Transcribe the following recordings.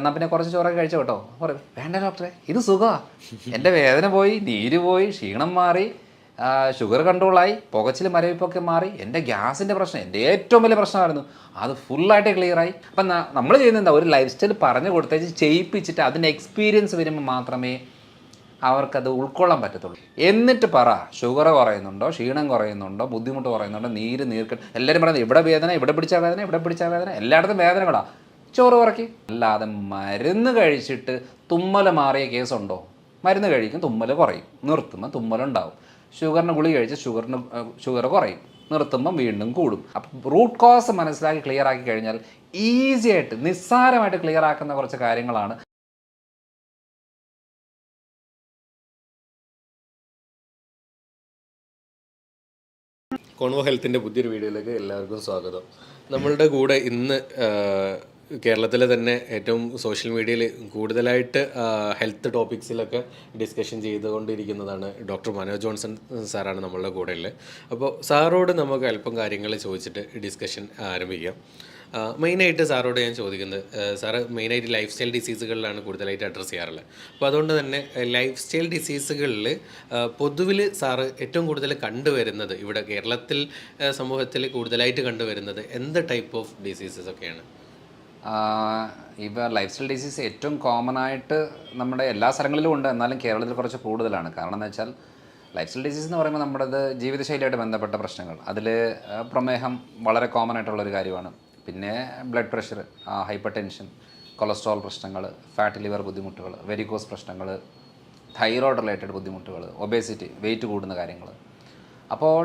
എന്നാൽ പിന്നെ കുറച്ച് ചോറൊക്കെ കഴിച്ചു കേട്ടോ. പറയും വേണ്ട ഡോക്ടറെ, ഇത് സുഖമാണ്, എൻ്റെ വേദന പോയി, നീര് പോയി, ക്ഷീണം മാറി, ഷുഗർ കൺട്രോളായി, പുകച്ചിൽ മരവിപ്പൊക്കെ മാറി, എൻ്റെ ഗ്യാസിൻ്റെ പ്രശ്നം എൻ്റെ ഏറ്റവും വലിയ പ്രശ്നമായിരുന്നു, അത് ഫുള്ളായിട്ട് ക്ലിയറായി. അപ്പം നമ്മൾ ചെയ്യുന്നത് എന്താ, ഒരു ലൈഫ് സ്റ്റൈൽ പറഞ്ഞു കൊടുത്തേച്ച് ചെയ്യിപ്പിച്ചിട്ട് അതിൻ്റെ എക്സ്പീരിയൻസ് വരുമ്പോൾ മാത്രമേ അവർക്കത് ഉൾക്കൊള്ളാൻ പറ്റത്തുള്ളൂ. എന്നിട്ട് പറ, ഷുഗർ കുറയുന്നുണ്ടോ, ക്ഷീണം കുറയുന്നുണ്ടോ, ബുദ്ധിമുട്ട് കുറയുന്നുണ്ടോ, നീർക്കെട്ട്, എല്ലാവരും പറയുന്നത് ഇവിടെ വേദന, ഇവിടെ പിടിച്ച വേദന, ഇവിടെ പിടിച്ച വേദന, എല്ലായിടത്തും വേദനകളാണ്, ചോറ് കുറയ്ക്കും. അല്ലാതെ മരുന്ന് കഴിച്ചിട്ട് തുമ്മൽ മാറിയ കേസുണ്ടോ? മരുന്ന് കഴിക്കും, തുമ്മൽ കുറയും, നിർത്തുമ്പോൾ തുമ്മലുണ്ടാവും. ഷുഗറിന് ഗുളിക കഴിച്ച് ഷുഗർ കുറയും, നിർത്തുമ്പം വീണ്ടും കൂടും. അപ്പം റൂട്ട് കോസ് മനസ്സിലാക്കി ക്ലിയർ ആക്കി കഴിഞ്ഞാൽ ഈസി ആയിട്ട് നിസ്സാരമായിട്ട് ക്ലിയർ ആക്കുന്ന കുറച്ച് കാര്യങ്ങളാണ്. കോൺവോ ഹെൽത്തിൻ്റെ പുതിയൊരു വീഡിയോയിലേക്ക് എല്ലാവർക്കും സ്വാഗതം. നമ്മളുടെ കൂടെ ഇന്ന് കേരളത്തിലെ തന്നെ ഏറ്റവും സോഷ്യൽ മീഡിയയിൽ കൂടുതലായിട്ട് ഹെൽത്ത് ടോപ്പിക്സിലൊക്കെ ഡിസ്കഷൻ ചെയ്തുകൊണ്ടിരിക്കുന്നതാണ് ഡോക്ടർ മനോജ് ജോൺസൺ സാറാണ് നമ്മളുടെ കൂടെ ഉള്ളത്. അപ്പോൾ സാറോട് നമുക്ക് അല്പം കാര്യങ്ങൾ ചോദിച്ചിട്ട് ഡിസ്കഷൻ ആരംഭിക്കാം. മെയിനായിട്ട് സാറോട് ഞാൻ ചോദിക്കുന്നത്, സാറ് മെയിനായിട്ട് ലൈഫ് സ്റ്റൈൽ ഡിസീസുകളിലാണ് കൂടുതലായിട്ട് അഡ്രസ്സ് ചെയ്യാറുള്ളത്. അപ്പോൾ അതുകൊണ്ട് തന്നെ ലൈഫ് സ്റ്റൈൽ ഡിസീസുകളിൽ പൊതുവിൽ സാറ് ഏറ്റവും കൂടുതൽ കണ്ടുവരുന്നത് ഇവിടെ കേരളത്തിൽ സമൂഹത്തിൽ കൂടുതലായിട്ട് കണ്ടുവരുന്നത് എന്ത് ടൈപ്പ് ഓഫ് ഡിസീസസ് ഒക്കെയാണ്? ഇപ്പോൾ ലൈഫ് സ്റ്റൈൽ ഡിസീസ് ഏറ്റവും കോമൺ ആയിട്ട് നമ്മുടെ എല്ലാ സ്ഥലങ്ങളിലും ഉണ്ട്, എന്നാലും കേരളത്തിൽ കുറച്ച് കൂടുതലാണ്. കാരണം എന്ന് വെച്ചാൽ ലൈഫ് സ്റ്റൈൽ ഡിസീസ് എന്ന് പറയുമ്പോൾ നമ്മുടേത് ജീവിതശൈലിയായിട്ട് ബന്ധപ്പെട്ട പ്രശ്നങ്ങൾ. അതിൽ പ്രമേഹം വളരെ കോമൺ ആയിട്ടുള്ളൊരു കാര്യമാണ്. പിന്നെ blood pressure, hyper tension, cholesterol പ്രശ്നങ്ങൾ, ഫാറ്റ് ലിവർ ബുദ്ധിമുട്ടുകൾ, വെരിക്കോസ് പ്രശ്നങ്ങൾ, തൈറോയ്ഡ് റിലേറ്റഡ് ബുദ്ധിമുട്ടുകൾ, ഒബേസിറ്റി, വെയിറ്റ് കൂടുന്ന കാര്യങ്ങൾ. അപ്പോൾ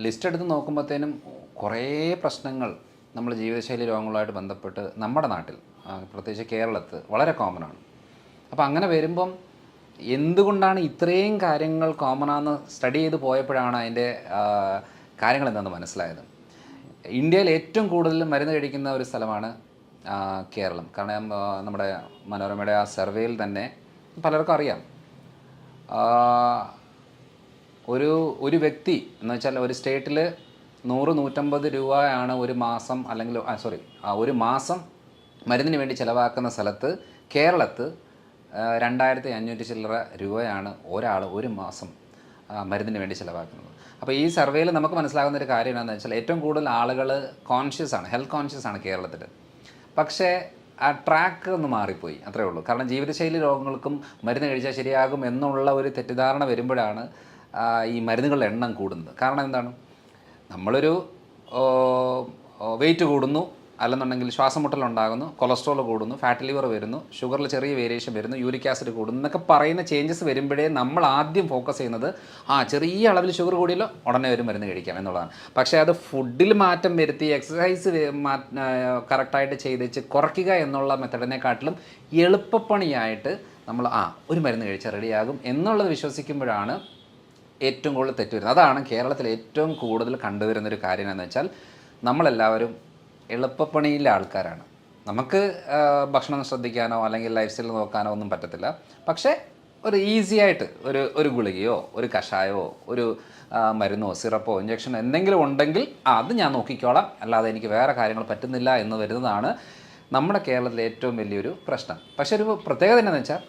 ലിസ്റ്റ് എടുത്ത് നോക്കുമ്പോഴത്തേനും കുറേ പ്രശ്നങ്ങൾ നമ്മൾ ജീവിതശൈലി രോഗങ്ങളുമായിട്ട് ബന്ധപ്പെട്ട് നമ്മുടെ നാട്ടിൽ, പ്രത്യേകിച്ച് കേരളത്തിൽ വളരെ കോമൺ ആണ്. അപ്പോൾ അങ്ങനെ വരുമ്പം എന്തുകൊണ്ടാണ് ഇത്രയും കാര്യങ്ങൾ കോമൺ ആണെന്ന് സ്റ്റഡി ചെയ്ത് പോയപ്പോഴാണ് അതിൻ്റെ കാര്യങ്ങൾ എന്താണെന്ന് മനസ്സിലായത്. ഇന്ത്യയിൽ ഏറ്റവും കൂടുതൽ മരുന്ന് കഴിക്കുന്ന ഒരു സ്ഥലമാണ് കേരളം. കാരണം നമ്മുടെ മനോരമയുടെ ആ സർവേയിൽ തന്നെ പലർക്കും അറിയാം, ഒരു വ്യക്തി എന്ന് വെച്ചാൽ ഒരു സ്റ്റേറ്റിൽ 100-150 രൂപയാണ് ഒരു മാസം, അല്ലെങ്കിൽ ഒരു മാസം മരുന്നിന് വേണ്ടി ചിലവാക്കുന്ന സ്ഥലത്ത് കേരളത്തിൽ 2500 ചില്ലറ രൂപയാണ് ഒരാൾ ഒരു മാസം മരുന്നിന് വേണ്ടി ചിലവാക്കുന്നത്. അപ്പോൾ ഈ സർവേയിൽ നമുക്ക് മനസ്സിലാകുന്ന ഒരു കാര്യം എന്താണെന്ന് വെച്ചാൽ ഏറ്റവും കൂടുതൽ ആളുകൾ ഹെൽത്ത് കോൺഷ്യസ് ആണ് കേരളത്തിൽ. പക്ഷേ ആ ട്രാക്ക് ഒന്ന് മാറിപ്പോയി, അത്രയേ ഉള്ളൂ. കാരണം ജീവിതശൈലി രോഗങ്ങൾക്കും മരുന്ന് കഴിച്ചാൽ ശരിയാകും എന്നുള്ള ഒരു തെറ്റിദ്ധാരണ വരുമ്പോഴാണ് ഈ മരുന്നുകളുടെ എണ്ണം കൂടുന്നത്. കാരണം എന്താണ്, നമ്മളൊരു വെയിറ്റ് കൂടുന്നു, അല്ലെന്നുണ്ടെങ്കിൽ ശ്വാസം മുട്ടലുണ്ടാകുന്നു, കൊളസ്ട്രോൾ കൂടുന്നു, ഫാറ്റ് ലിവർ വരുന്നു, ഷുഗറിൽ ചെറിയ വേരിയേഷൻ വരുന്നു, യൂറിക് ആസിഡ് കൂടുന്നു എന്നൊക്കെ പറയുന്ന ചേഞ്ചസ് വരുമ്പോഴേ നമ്മൾ ആദ്യം ഫോക്കസ് ചെയ്യുന്നത് ചെറിയ അളവിൽ ഷുഗർ കൂടിയല്ലോ ഉടനെ ഒരു മരുന്ന് കഴിക്കാം എന്നുള്ളതാണ്. പക്ഷേ അത് ഫുഡിൽ മാറ്റം വരുത്തി എക്സസൈസ് കറക്റ്റായിട്ട് ചെയ്തിച്ച് കുറയ്ക്കുക എന്നുള്ള മെത്തഡിനെക്കാട്ടിലും എളുപ്പപ്പണിയായിട്ട് നമ്മൾ ഒരു മരുന്ന് കഴിച്ചാൽ റെഡിയാകും എന്നുള്ളത് വിശ്വസിക്കുമ്പോഴാണ് ഏറ്റവും കൂടുതൽ തെറ്റ് വരുന്നത്. അതാണ് കേരളത്തിൽ ഏറ്റവും കൂടുതൽ കണ്ടുവരുന്നൊരു കാര്യം എന്ന് വെച്ചാൽ നമ്മളെല്ലാവരും എളുപ്പപ്പണിയിലെ ആൾക്കാരാണ്. നമുക്ക് ഭക്ഷണം ശ്രദ്ധിക്കാനോ അല്ലെങ്കിൽ ലൈഫ് സ്റ്റൈൽ നോക്കാനോ ഒന്നും പറ്റത്തില്ല. പക്ഷേ ഒരു ഈസി ആയിട്ട് ഒരു ഗുളികയോ ഒരു കഷായമോ ഒരു മരുന്നോ സിറപ്പോ ഇഞ്ചക്ഷനോ എന്തെങ്കിലും ഉണ്ടെങ്കിൽ അത് ഞാൻ നോക്കിക്കോളാം, അല്ലാതെ എനിക്ക് വേറെ കാര്യങ്ങൾ പറ്റുന്നില്ല എന്ന് വരുന്നതാണ് നമ്മുടെ കേരളത്തിലെ ഏറ്റവും വലിയൊരു പ്രശ്നം. പക്ഷേ ഒരു പ്രത്യേകത എന്താണെന്ന് വെച്ചാൽ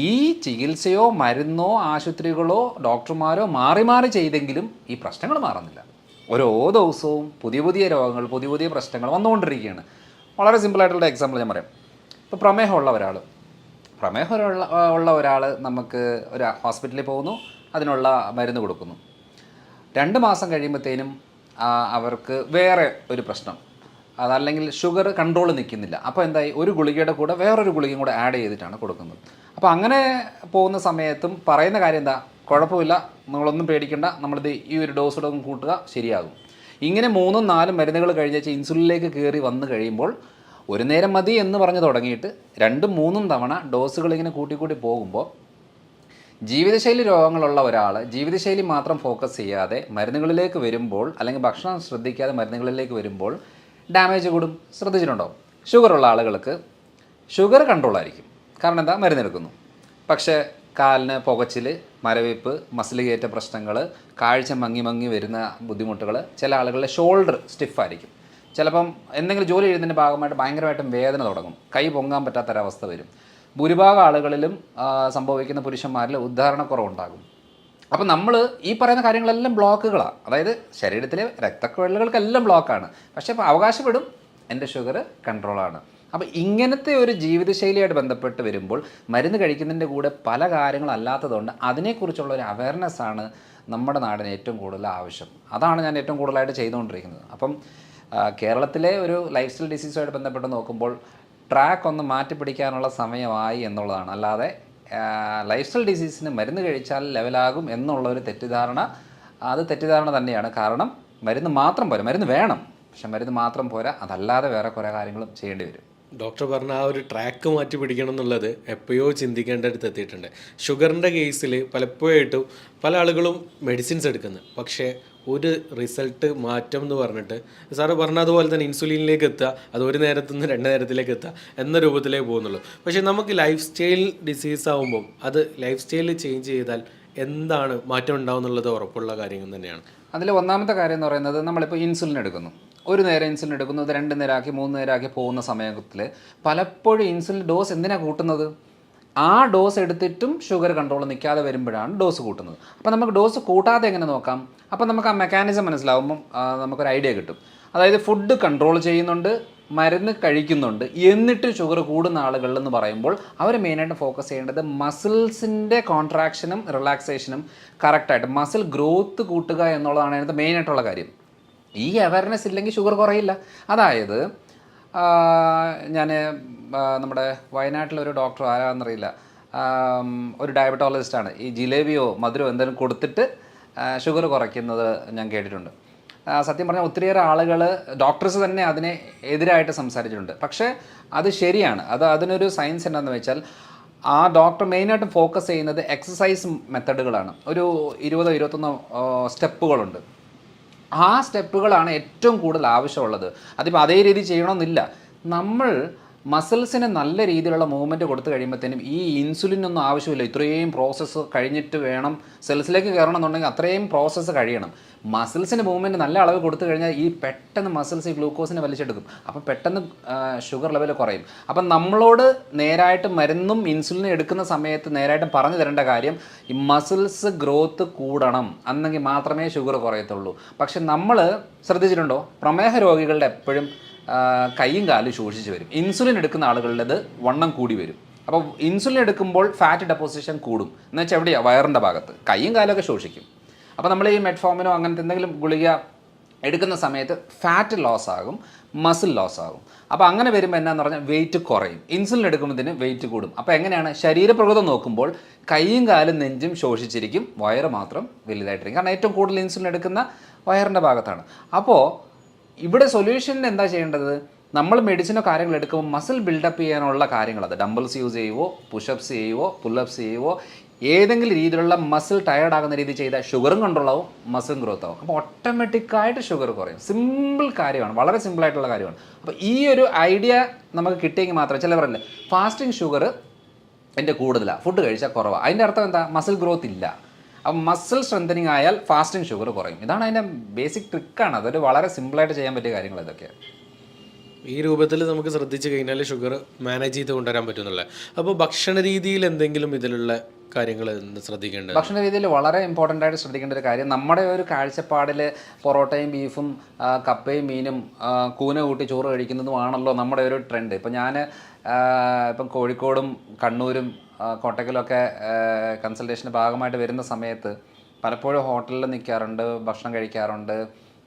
ഈ ചികിത്സയോ മരുന്നോ ആശുപത്രികളോ ഡോക്ടർമാരോ മാറി മാറി ചെയ്തെങ്കിലും ഈ പ്രശ്നങ്ങൾ മാറുന്നില്ല. ഓരോ ദിവസവും പുതിയ പുതിയ രോഗങ്ങൾ, പുതിയ പുതിയ പ്രശ്നങ്ങൾ വന്നുകൊണ്ടിരിക്കുകയാണ്. വളരെ സിമ്പിളായിട്ടുള്ള എക്സാമ്പിൾ ഞാൻ പറയാം. ഇപ്പോൾ പ്രമേഹമുള്ള ഒരാൾ നമുക്ക് ഒരു ഹോസ്പിറ്റലിൽ പോകുന്നു, അതിനുള്ള മരുന്ന് കൊടുക്കുന്നു. 2 മാസം കഴിയുമ്പോഴത്തേനും അവർക്ക് വേറെ ഒരു പ്രശ്നം, അതല്ലെങ്കിൽ ഷുഗർ കൺട്രോൾ നിൽക്കുന്നില്ല. അപ്പോൾ എന്തായി, ഒരു ഗുളികയുടെ കൂടെ വേറൊരു ഗുളികയും കൂടെ ആഡ് ചെയ്തിട്ടാണ് കൊടുക്കുന്നത്. അപ്പോൾ അങ്ങനെ പോകുന്ന സമയത്തും പറയുന്ന കാര്യം എന്താ, കുഴപ്പമില്ല, നിങ്ങളൊന്നും പേടിക്കേണ്ട, നമ്മളിത് ഈ ഒരു ഡോസ് കൂട്ടുക ശരിയാകും. ഇങ്ങനെ 3-4 മരുന്നുകൾ കഴിഞ്ഞാൽ ഇൻസുലിനിലേക്ക് കയറി വന്നു കഴിയുമ്പോൾ ഒരു നേരം മതി എന്ന് പറഞ്ഞ് തുടങ്ങിയിട്ട് 2-3 തവണ ഡോസുകൾ ഇങ്ങനെ കൂട്ടിക്കൂട്ടി പോകുമ്പോൾ ജീവിതശൈലി രോഗങ്ങളുള്ള ഒരാൾ ജീവിതശൈലി മാത്രം ഫോക്കസ് ചെയ്യാതെ മരുന്നുകളിലേക്ക് വരുമ്പോൾ, അല്ലെങ്കിൽ ഭക്ഷണം ശ്രദ്ധിക്കാതെ മരുന്നുകളിലേക്ക് വരുമ്പോൾ ഡാമേജ് കൂടും. ശ്രദ്ധിച്ചിട്ടുണ്ടോ? ഷുഗറുള്ള ആളുകൾക്ക് ഷുഗർ കൺട്രോൾ ആയിരിക്കും, കാരണം എന്താ, മരുന്നെടുക്കുന്നു. പക്ഷേ കാലിന് പുകച്ചിൽ, മരവിപ്പ്, മസിൽ കയറ്റ പ്രശ്നങ്ങൾ, കാഴ്ച മങ്ങി വരുന്ന ബുദ്ധിമുട്ടുകൾ, ചില ആളുകളുടെ ഷോൾഡർ സ്റ്റിഫായിരിക്കും, ചിലപ്പം എന്തെങ്കിലും ജോലി ചെയ്യുന്നതിൻ്റെ ഭാഗമായിട്ട് ഭയങ്കരമായിട്ടും വേദന തുടങ്ങും, കൈ പൊങ്ങാൻ പറ്റാത്തൊരവസ്ഥ വരും. ഭൂരിഭാഗം ആളുകളിലും സംഭവിക്കുന്ന പുരുഷന്മാരിൽ ഉദ്ധാരണക്കുറവുണ്ടാകും. അപ്പം നമ്മൾ ഈ പറയുന്ന കാര്യങ്ങളെല്ലാം ബ്ലോക്കുകളാണ്, അതായത് ശരീരത്തിലെ രക്തക്കുഴലുകൾക്കെല്ലാം ബ്ലോക്കാണ്. പക്ഷേ ഇപ്പോൾ അവകാശപ്പെടും എൻ്റെ ഷുഗർ കൺട്രോളാണ്. അപ്പോൾ ഇങ്ങനത്തെ ഒരു ജീവിതശൈലിയായിട്ട് ബന്ധപ്പെട്ട് വരുമ്പോൾ മരുന്ന് കഴിക്കുന്നതിൻ്റെ കൂടെ പല കാര്യങ്ങളല്ലാത്തതുകൊണ്ട് അതിനെക്കുറിച്ചുള്ള ഒരു അവയർനെസ്സാണ് നമ്മുടെ നാടിന് ഏറ്റവും കൂടുതൽ ആവശ്യം. അതാണ് ഞാൻ ഏറ്റവും കൂടുതലായിട്ട് ചെയ്തുകൊണ്ടിരിക്കുന്നത്. അപ്പം കേരളത്തിലെ ഒരു ലൈഫ് സ്റ്റൈൽ ഡിസീസുമായിട്ട് ബന്ധപ്പെട്ട് നോക്കുമ്പോൾ ട്രാക്ക് ഒന്ന് മാറ്റിപ്പിടിക്കാനുള്ള സമയമായി എന്നുള്ളതാണ്. അല്ലാതെ ലൈഫ് സ്റ്റൈൽ ഡിസീസിന് മരുന്ന് കഴിച്ചാൽ ലെവലാകും എന്നുള്ളൊരു തെറ്റിദ്ധാരണ, അത് തെറ്റിദ്ധാരണ തന്നെയാണ്. കാരണം മരുന്ന് മാത്രം പോരാ, മരുന്ന് വേണം, പക്ഷെ മരുന്ന് മാത്രം പോരാ, അതല്ലാതെ വേറെ കുറേ കാര്യങ്ങളും ചെയ്യേണ്ടി വരും. ഡോക്ടർ പറഞ്ഞ ആ ഒരു ട്രാക്ക് മാറ്റി പിടിക്കണം എന്നുള്ളത് എപ്പോഴോ ചിന്തിക്കേണ്ട അടുത്ത് എത്തിയിട്ടുണ്ട്. ഷുഗറിൻ്റെ കേസിൽ പലപ്പോഴായിട്ടും പല ആളുകളും മെഡിസിൻസ് എടുക്കുന്നത്, പക്ഷേ ഒരു റിസൾട്ട് മാറ്റം എന്ന് പറഞ്ഞിട്ട് സാറ് പറഞ്ഞതുപോലെ തന്നെ ഇൻസുലിനിലേക്ക് എത്തുക, അത് ഒരു നേരത്തു നിന്ന് 2 നേരത്തിലേക്ക് എത്തുക എന്ന രൂപത്തിലേക്ക് പോകുന്നുള്ളൂ. പക്ഷേ നമുക്ക് ലൈഫ് സ്റ്റൈൽ ഡിസീസ് ആകുമ്പം അത് ലൈഫ് സ്റ്റൈൽ ചേഞ്ച് ചെയ്താൽ എന്താണ് മാറ്റം ഉണ്ടാവും എന്നുള്ളത് ഉറപ്പുള്ള കാര്യങ്ങൾ തന്നെയാണ്. അതിൽ ഒന്നാമത്തെ കാര്യം എന്ന് പറയുന്നത്, നമ്മളിപ്പോൾ ഇൻസുലിൻ എടുക്കുന്നു, ഒരു നേരം ഇൻസുലിൻ എടുക്കുന്നു, അത് 2 നേരമാക്കി 3 നേരമാക്കി പോകുന്ന സമയത്തിൽ പലപ്പോഴും ഇൻസുലിൻ ഡോസ് എന്തിനാണ് കൂട്ടുന്നത്? ആ ഡോസ് എടുത്തിട്ടും ഷുഗർ കൺട്രോൾ നിൽക്കാതെ വരുമ്പോഴാണ് ഡോസ് കൂട്ടുന്നത്. അപ്പോൾ നമുക്ക് ഡോസ് കൂട്ടാതെ എങ്ങനെ നോക്കാം? അപ്പോൾ നമുക്ക് ആ മെക്കാനിസം മനസ്സിലാവുമ്പം നമുക്കൊരു ഐഡിയ കിട്ടും. അതായത് ഫുഡ് കൺട്രോൾ ചെയ്യുന്നുണ്ട്, മരുന്ന് കഴിക്കുന്നുണ്ട്, എന്നിട്ട് ഷുഗർ കൂടുന്ന ആളുകളെന്ന് പറയുമ്പോൾ അവർ മെയിനായിട്ട് ഫോക്കസ് ചെയ്യേണ്ടത് മസിൽസിൻ്റെ കോൺട്രാക്ഷനും റിലാക്സേഷനും കറക്റ്റായിട്ട് മസിൽ ഗ്രോത്ത് കൂട്ടുക എന്നുള്ളതാണ് അതിനകത്ത് മെയിനായിട്ടുള്ള കാര്യം. ഈ അവയർനെസ് ഇല്ലെങ്കിൽ ഷുഗർ കുറയില്ല. അതായത് ഞാൻ നമ്മുടെ വയനാട്ടിലൊരു ഡോക്ടർ ആരാണെന്നറിയില്ല, ഒരു ഡയബറ്റോളജിസ്റ്റാണ്, ഈ ജിലേബിയോ മധുരമോ എന്തെങ്കിലും കൊടുത്തിട്ട് ഷുഗർ കുറയ്ക്കുന്നത് ഞാൻ കേട്ടിട്ടുണ്ട്. സത്യം പറഞ്ഞാൽ ഒത്തിരിയേറെ ആളുകൾ, ഡോക്ടേഴ്സ് തന്നെ അതിനെ എതിരായിട്ട് സംസാരിച്ചിട്ടുണ്ട്. പക്ഷേ അത് ശരിയാണ്. അതിനൊരു സയൻസ് എന്താണെന്ന് വെച്ചാൽ, ആ ഡോക്ടർ മെയിനായിട്ടും ഫോക്കസ് ചെയ്യുന്നത് എക്സസൈസ് മെത്തഡുകളാണ്. ഒരു 20-21 സ്റ്റെപ്പുകളുണ്ട്. ആ സ്റ്റെപ്പുകളാണ് ഏറ്റവും കൂടുതൽ ആവശ്യമുള്ളത്. അതിപ്പോൾ അതേ രീതി ചെയ്യണമെന്നില്ല. നമ്മൾ മസിൽസിന് നല്ല രീതിയിലുള്ള മൂവ്മെൻറ്റ് കൊടുത്തു കഴിയുമ്പോഴത്തേനും ഈ ഇൻസുലിനൊന്നും ആവശ്യമില്ല. ഇത്രയും പ്രോസസ്സ് കഴിഞ്ഞിട്ട് വേണം സെൽസിലേക്ക് കയറണം എന്നുണ്ടെങ്കിൽ അത്രയും പ്രോസസ്സ് കഴിയണം. മസിൽസിന് മൂവ്മെൻറ്റ് നല്ല അളവ് കൊടുത്തു കഴിഞ്ഞാൽ ഈ പെട്ടെന്ന് മസിൽസ് ഈ ഗ്ലൂക്കോസിനെ വലിച്ചെടുക്കും. അപ്പോൾ പെട്ടെന്ന് ഷുഗർ ലെവൽ കുറയും. അപ്പം നമ്മളോട് നേരായിട്ട് മരുന്നും ഇൻസുലിനും എടുക്കുന്ന സമയത്ത് നേരായിട്ട് പറഞ്ഞു തരേണ്ട കാര്യം, ഈ മസിൽസ് ഗ്രോത്ത് കൂടണം, എന്നെങ്കിൽ മാത്രമേ ഷുഗർ കുറയത്തുള്ളൂ. പക്ഷെ നമ്മൾ ശ്രദ്ധിച്ചിട്ടുണ്ടോ, പ്രമേഹ രോഗികളുടെ എപ്പോഴും കൈയും കാലും ശോഷിച്ച് വരും. ഇൻസുലിൻ എടുക്കുന്ന ആളുകളുടേത് വണ്ണം കൂടി വരും. അപ്പോൾ ഇൻസുലിൻ എടുക്കുമ്പോൾ ഫാറ്റ് ഡെപ്പോസിഷൻ കൂടും. എന്ന് വെച്ചാൽ എവിടെയാണ്? വയറിൻ്റെ ഭാഗത്ത്. കൈയും കാലമൊക്കെ ശോഷിക്കും. അപ്പോൾ നമ്മൾ ഈ മെറ്റ്ഫോമിനോ അങ്ങനത്തെ എന്തെങ്കിലും ഗുളിക എടുക്കുന്ന സമയത്ത് ഫാറ്റ് ലോസ് ആകും, മസിൽ ലോസ് ആകും. അപ്പോൾ അങ്ങനെ വരുമ്പോൾ എന്നാന്ന് പറഞ്ഞാൽ വെയിറ്റ് കുറയും. ഇൻസുലിൻ എടുക്കുമ്പോഴത്തേന് വെയിറ്റ് കൂടും. അപ്പോൾ എങ്ങനെയാണ്? ശരീരപ്രകൃതം നോക്കുമ്പോൾ കൈയും കാലും നെഞ്ചും ശോഷിച്ചിരിക്കും, വയറ് മാത്രം വലുതായിട്ടിരിക്കും. കാരണം ഏറ്റവും കൂടുതൽ ഇൻസുലിൻ എടുക്കുന്ന വയറിൻ്റെ ഭാഗത്താണ്. അപ്പോൾ ഇവിടെ സൊല്യൂഷന് എന്താ ചെയ്യേണ്ടത്? നമ്മൾ മെഡിസിനോ കാര്യങ്ങൾ എടുക്കുമ്പോൾ മസിൽ ബിൽഡപ്പ് ചെയ്യാനുള്ള കാര്യങ്ങൾ, അത് ഡംബിൾസ് യൂസ് ചെയ്യുവോ, പുഷപ്സ് ചെയ്യുവോ, പുല്ലപ്സ് ചെയ്യുവോ, ഏതെങ്കിലും രീതിയിലുള്ള മസിൽ ടയേർഡ് ആകുന്ന രീതി ചെയ്താൽ ഷുഗറും കൺട്രോൾ ആവും, മസിലും ഗ്രോത്ത് ആവും. അപ്പോൾ ഓട്ടോമാറ്റിക്കായിട്ട് ഷുഗർ കുറയും. സിമ്പിൾ കാര്യമാണ്, വളരെ സിമ്പിളായിട്ടുള്ള കാര്യമാണ്. അപ്പോൾ ഈ ഒരു ഐഡിയ നമുക്ക് കിട്ടിയെങ്കിൽ മാത്രമേ, ചിലവരല്ലേ ഫാസ്റ്റിംഗ് ഷുഗർ എൻ്റെ കൂടുതലാണ്, ഫുഡ് കഴിച്ചാൽ കുറവാണ്. അതിൻ്റെ അർത്ഥം എന്താ? മസിൽ ഗ്രോത്ത് ഇല്ല. അപ്പം മസിൽ സ്ട്രെങ്തനിങ് ആയാൽ ഫാസ്റ്റിംഗ് ഷുഗർ കുറയും. ഇതാണ് അതിൻ്റെ ബേസിക് ട്രിക്കാണ്. അതൊരു വളരെ സിമ്പിളായിട്ട് ചെയ്യാൻ പറ്റിയ കാര്യങ്ങൾ ഇതൊക്കെയാണ്. ഈ രൂപത്തിൽ നമുക്ക് ശ്രദ്ധിച്ചു കഴിഞ്ഞാൽ ഷുഗർ മാനേജ് ചെയ്ത് കൊണ്ടുവരാൻ പറ്റുന്നില്ല. അപ്പോൾ ഭക്ഷണ രീതിയിൽ എന്തെങ്കിലും ഇതിലുള്ള കാര്യങ്ങൾ ശ്രദ്ധിക്കേണ്ടത്? ഭക്ഷണ രീതിയിൽ വളരെ ഇമ്പോർട്ടൻ്റ് ആയിട്ട് ശ്രദ്ധിക്കേണ്ട ഒരു കാര്യം, നമ്മുടെ ഒരു കാഴ്ചപ്പാടിൽ പൊറോട്ടയും ബീഫും കപ്പയും മീനും കൂന കൂട്ടി ചോറ് കഴിക്കുന്നതുമാണല്ലോ നമ്മുടെ ഒരു ട്രെൻഡ്. ഇപ്പം ഞാൻ ഇപ്പം കോഴിക്കോടും കണ്ണൂരും കോട്ടക്കലൊക്കെ കൺസൾട്ടേഷൻ്റെ ഭാഗമായിട്ട് വരുന്ന സമയത്ത് പലപ്പോഴും ഹോട്ടലിൽ നിൽക്കാറുണ്ട്, ഭക്ഷണം കഴിക്കാറുണ്ട്,